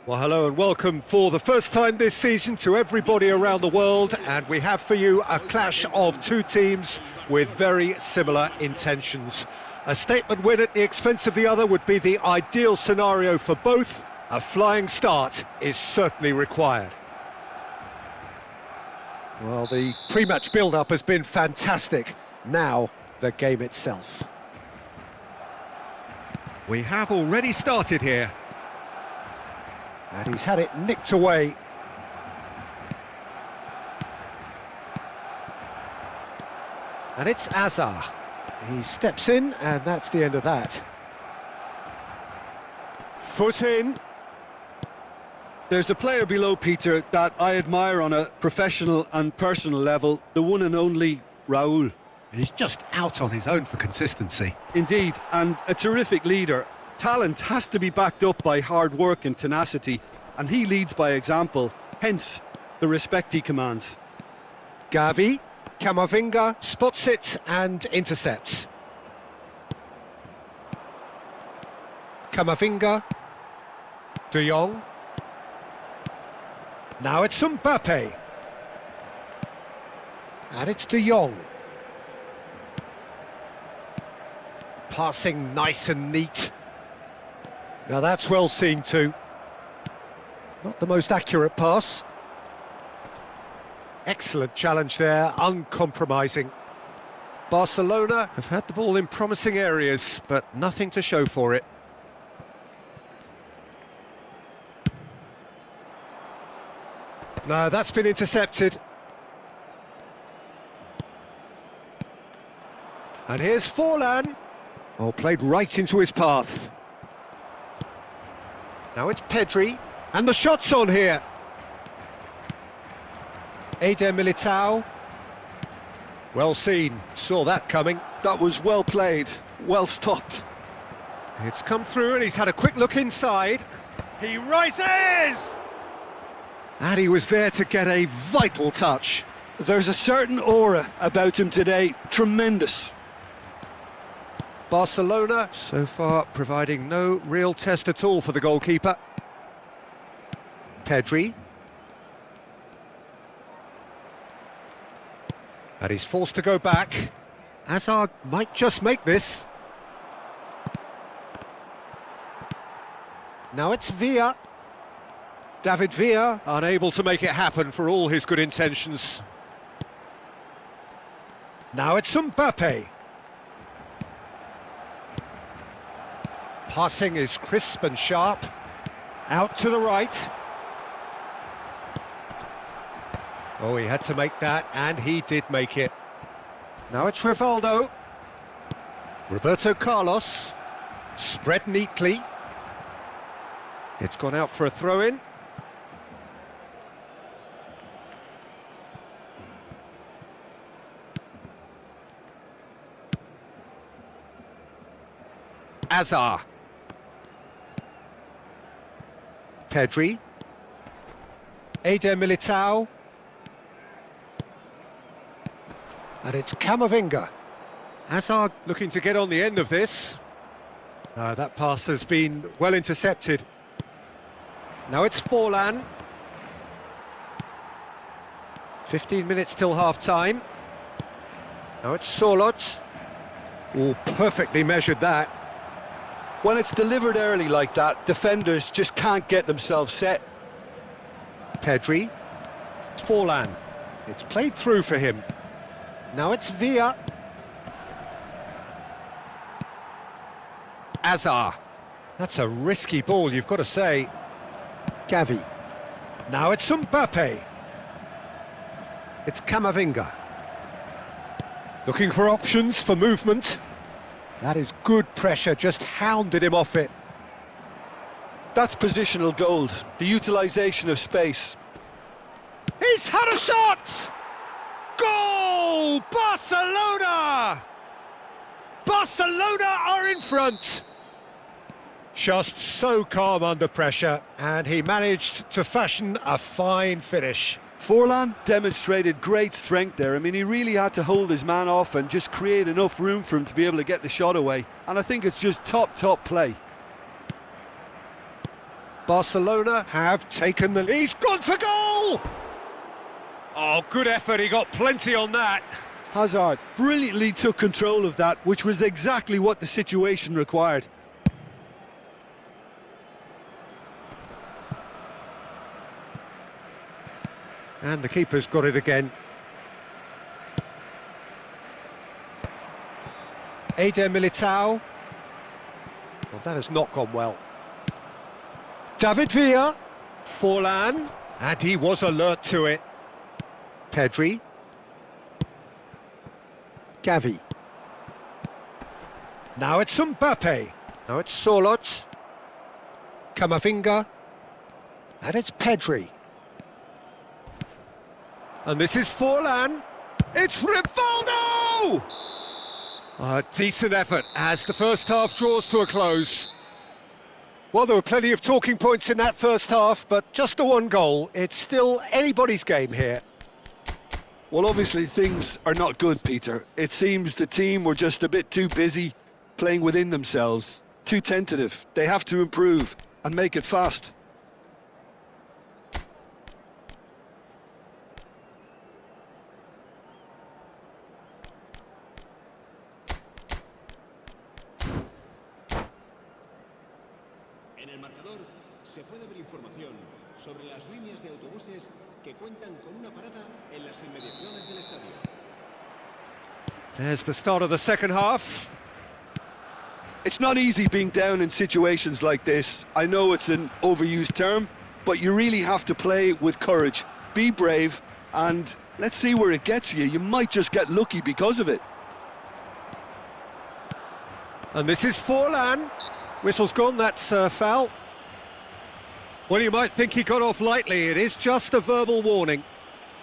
Well, hello and welcome for the first time this season to everybody around the world, and we have for you a clash of two teams with very similar intentions. A statement win at the expense of the other would be the ideal scenario for both. A flying start is certainly required. Well, the pre-match build-up has been fantastic. Now, the game itself. We have already started here. And he's had it nicked away. And it's Azar. He steps in, and that's the end of that. Foot in. There's a player below, Peter, that I admire on a professional and personal level, the one and only Raul. He's just out on his own for consistency. Indeed, and a terrific leader. Talent has to be backed up by hard work and tenacity, and he leads by example, hence the respect he commands. Gavi, Camavinga spots it and intercepts. Camavinga, De Jong. Now it's Mbappe. And it's De Jong. Passing nice and neat. Now that's well seen too. Not the most accurate pass. Excellent challenge there, uncompromising. Barcelona have had the ball in promising areas, but nothing to show for it. No, that's been intercepted. And here's Forlan. Oh, played right into his path. Now it's Pedri, and the shot's on here. Eder Militao. Well seen, saw that coming. That was well played, well stopped. It's come through and he's had a quick look inside. He rises! And he was there to get a vital touch. There's a certain aura about him today, tremendous. Barcelona, so far, providing no real test at all for the goalkeeper. Pedri. And he's forced to go back. Hazard might just make this. Now it's Villa. David Villa, unable to make it happen for all his good intentions. Now it's Mbappe. Passing is crisp and sharp. Out to the right. Oh, he had to make that, and he did make it. Now it's Rivaldo. Roberto Carlos. Spread neatly. It's gone out for a throw-in. Azar. Pedri. Eder Militao. And it's Camavinga. Hazard looking to get on the end of this. That pass has been well intercepted. Now it's Forlan. 15 minutes till half-time. Now it's Solot. Oh, perfectly measured that. When it's delivered early like that, defenders just can't get themselves set. Pedri. Forlan. It's played through for him. Now it's Villa. Azar. That's a risky ball, you've got to say. Gavi. Now it's Mbappe. It's Camavinga. Looking for options for movement. That is good pressure, just hounded him off it. That's positional gold, the utilisation of space. He's had a shot! Goal! Barcelona! Barcelona are in front! Just so calm under pressure, and he managed to fashion a fine finish. Forlan demonstrated great strength there. I mean, he really had to hold his man off and just create enough room for him to be able to get the shot away. And I think it's just top play. Barcelona have taken the lead. He's gone for goal! Oh, good effort, he got plenty on that. Hazard brilliantly took control of that, which was exactly what the situation required. And the keeper's got it again. Eder Militao. Well, that has not gone well. David Villa. Forlan. And he was alert to it. Pedri. Gavi. Now it's Mbappe. Now it's Solot. Camavinga. And it's Pedri. And this is Forlan. It's Rivaldo! A decent effort as the first half draws to a close. Well, there were plenty of talking points in that first half, but just the one goal. It's still anybody's game here. Well, obviously things are not good, Peter. It seems the team were just a bit too busy playing within themselves, too tentative. They have to improve and make it fast. En el marcador se puede ver información sobre las líneas de autobuses que cuentan con una parada en las inmediaciones del estadio. There's the start of the second half. It's not easy being down in situations like this. I know it's an overused term, but you really have to play with courage. Be brave, and let's see where it gets you. You might just get lucky because of it. And this is Forlan. Whistle's gone, that's foul. Well, you might think he got off lightly. It is just a verbal warning.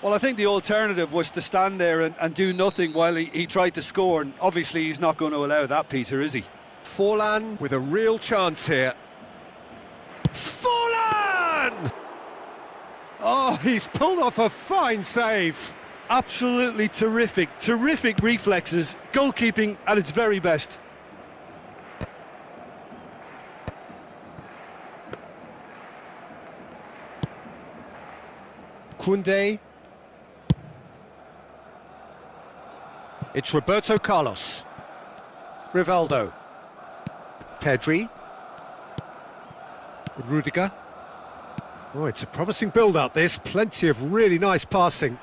Well, I think the alternative was to stand there and do nothing while he tried to score, and obviously he's not going to allow that, Peter, is he? Forlan with a real chance here. Forlan! Oh, he's pulled off a fine save. Absolutely terrific reflexes, goalkeeping at its very best. Koundé. It's Roberto Carlos. Rivaldo. Pedri. Rudiger. Oh, it's a promising build-up, this. Plenty of really nice passing.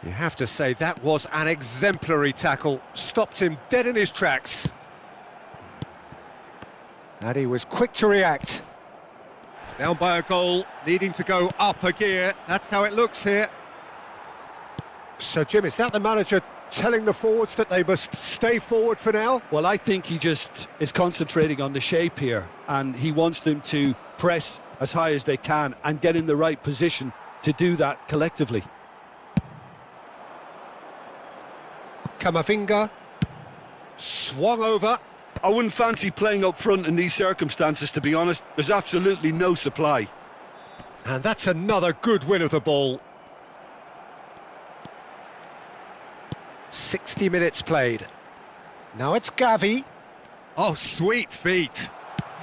You have to say that was an exemplary tackle. Stopped him dead in his tracks. And he was quick to react. Down by a goal, needing to go up a gear. That's how it looks here. So, Jim, is that the manager telling the forwards that they must stay forward for now? Well, I think he just is concentrating on the shape here, and he wants them to press as high as they can and get in the right position to do that collectively. Camavinga. Swung over. I wouldn't fancy playing up front in these circumstances, to be honest. There's absolutely no supply. And that's another good win of the ball. 60 minutes played. Now it's Gavi. Oh, sweet feet.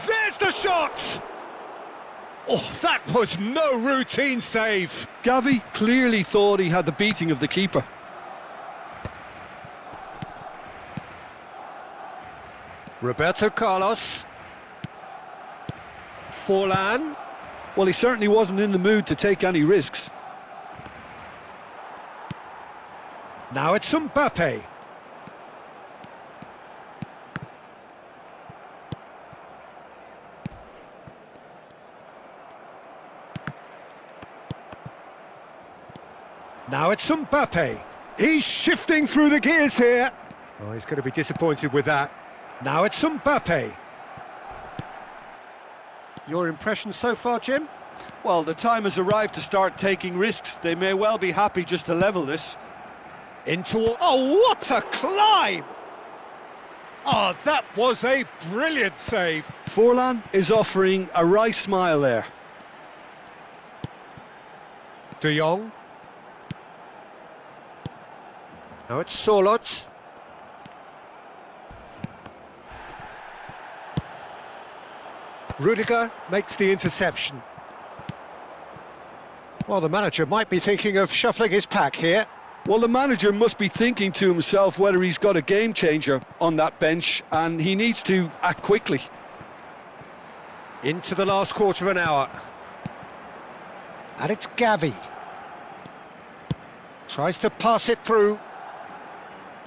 There's the shot! Oh, that was no routine save. Gavi clearly thought he had the beating of the keeper. Roberto Carlos. Forlan. Well, he certainly wasn't in the mood to take any risks. Now it's Mbappe. Now it's Mbappe. He's shifting through the gears here. Oh, he's going to be disappointed with that. Now it's Mbappe. Your impression so far, Jim? Well, the time has arrived to start taking risks. They may well be happy just to level this. Into... Oh, what a climb! Oh, that was a brilliant save. Forlan is offering a wry smile there. De Jong. Now it's Sorloth. Rudiger makes the interception. Well, the manager might be thinking of shuffling his pack here. Well, the manager must be thinking to himself whether he's got a game changer on that bench, and he needs to act quickly. Into the last quarter of an hour. And it's Gavi. Tries to pass it through.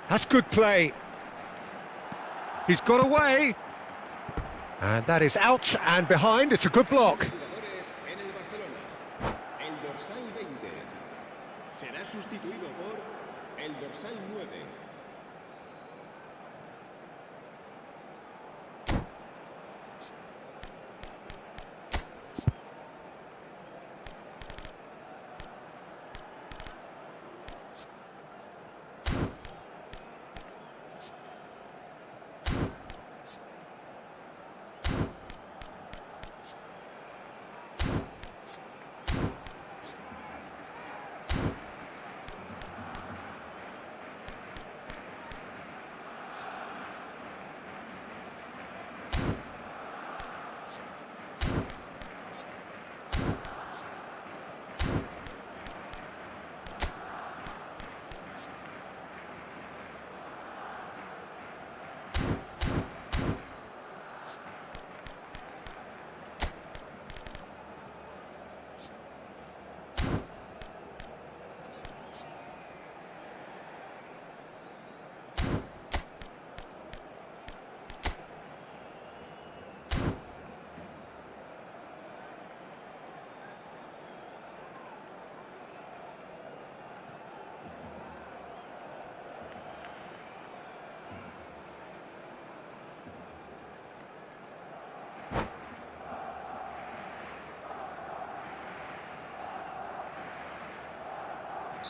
That's good play. He's got away. And that is out and behind. It's a good block. El dorsal 20 será sustituido por el dorsal 9.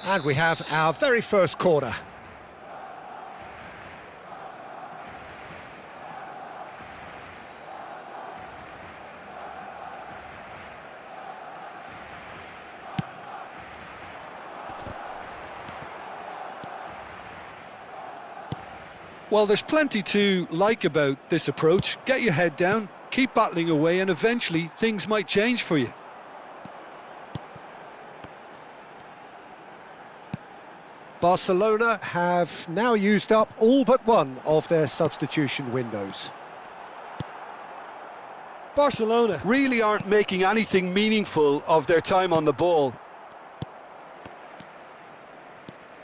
And we have our very first corner. Well, there's plenty to like about this approach. Get your head down, keep battling away, and eventually things might change for you. Barcelona have now used up all but one of their substitution windows. Barcelona really aren't making anything meaningful of their time on the ball.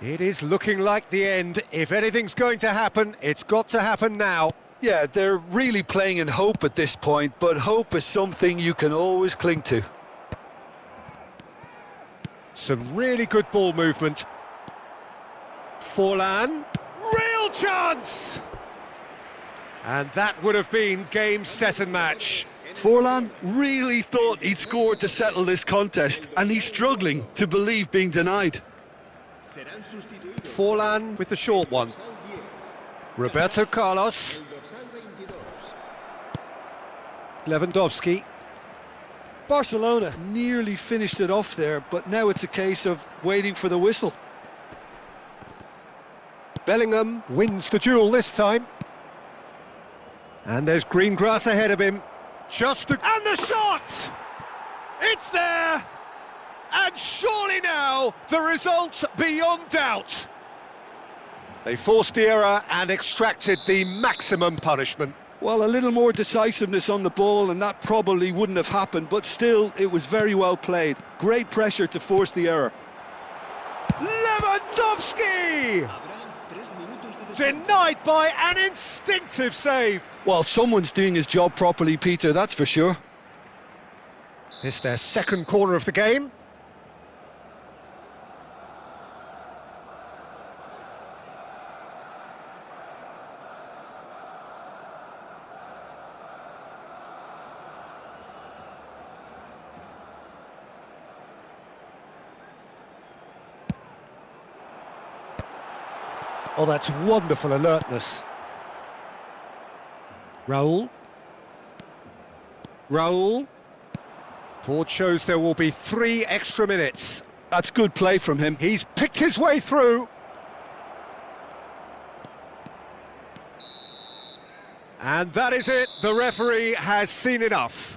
It is looking like the end. If anything's going to happen, it's got to happen now. Yeah, they're really playing in hope at this point, but hope is something you can always cling to. Some really good ball movement. Forlan, real chance! And that would have been game, set and match. Forlan really thought he'd scored to settle this contest, and he's struggling to believe being denied. Serán sustituidos Forlan with the short one. dorsal 10. Roberto Carlos, El dorsal 22. Lewandowski. Barcelona nearly finished it off there, but now it's a case of waiting for the whistle. Bellingham wins the duel this time. And there's green grass ahead of him. And the shot! It's there! And surely now, the result's beyond doubt. They forced the error and extracted the maximum punishment. Well, a little more decisiveness on the ball and that probably wouldn't have happened, but still, it was very well played. Great pressure to force the error. Lewandowski! Denied by an instinctive save. Well, someone's doing his job properly, Peter, that's for sure. It's their second corner of the game. Oh, that's wonderful alertness. Raul. Board shows there will be 3 extra minutes. That's good play from him. He's picked his way through. And that is it. The referee has seen enough.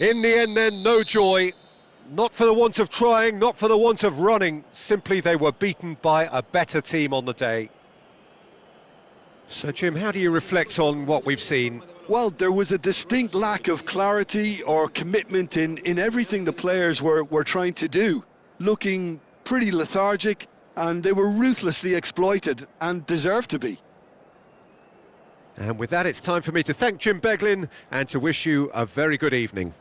In the end then, no joy. Not for the want of trying, not for the want of running. Simply they were beaten by a better team on the day. So, Jim, how do you reflect on what we've seen? Well, there was a distinct lack of clarity or commitment in everything the players were trying to do. Looking pretty lethargic, and they were ruthlessly exploited and deserved to be. And with that, it's time for me to thank Jim Beglin and to wish you a very good evening.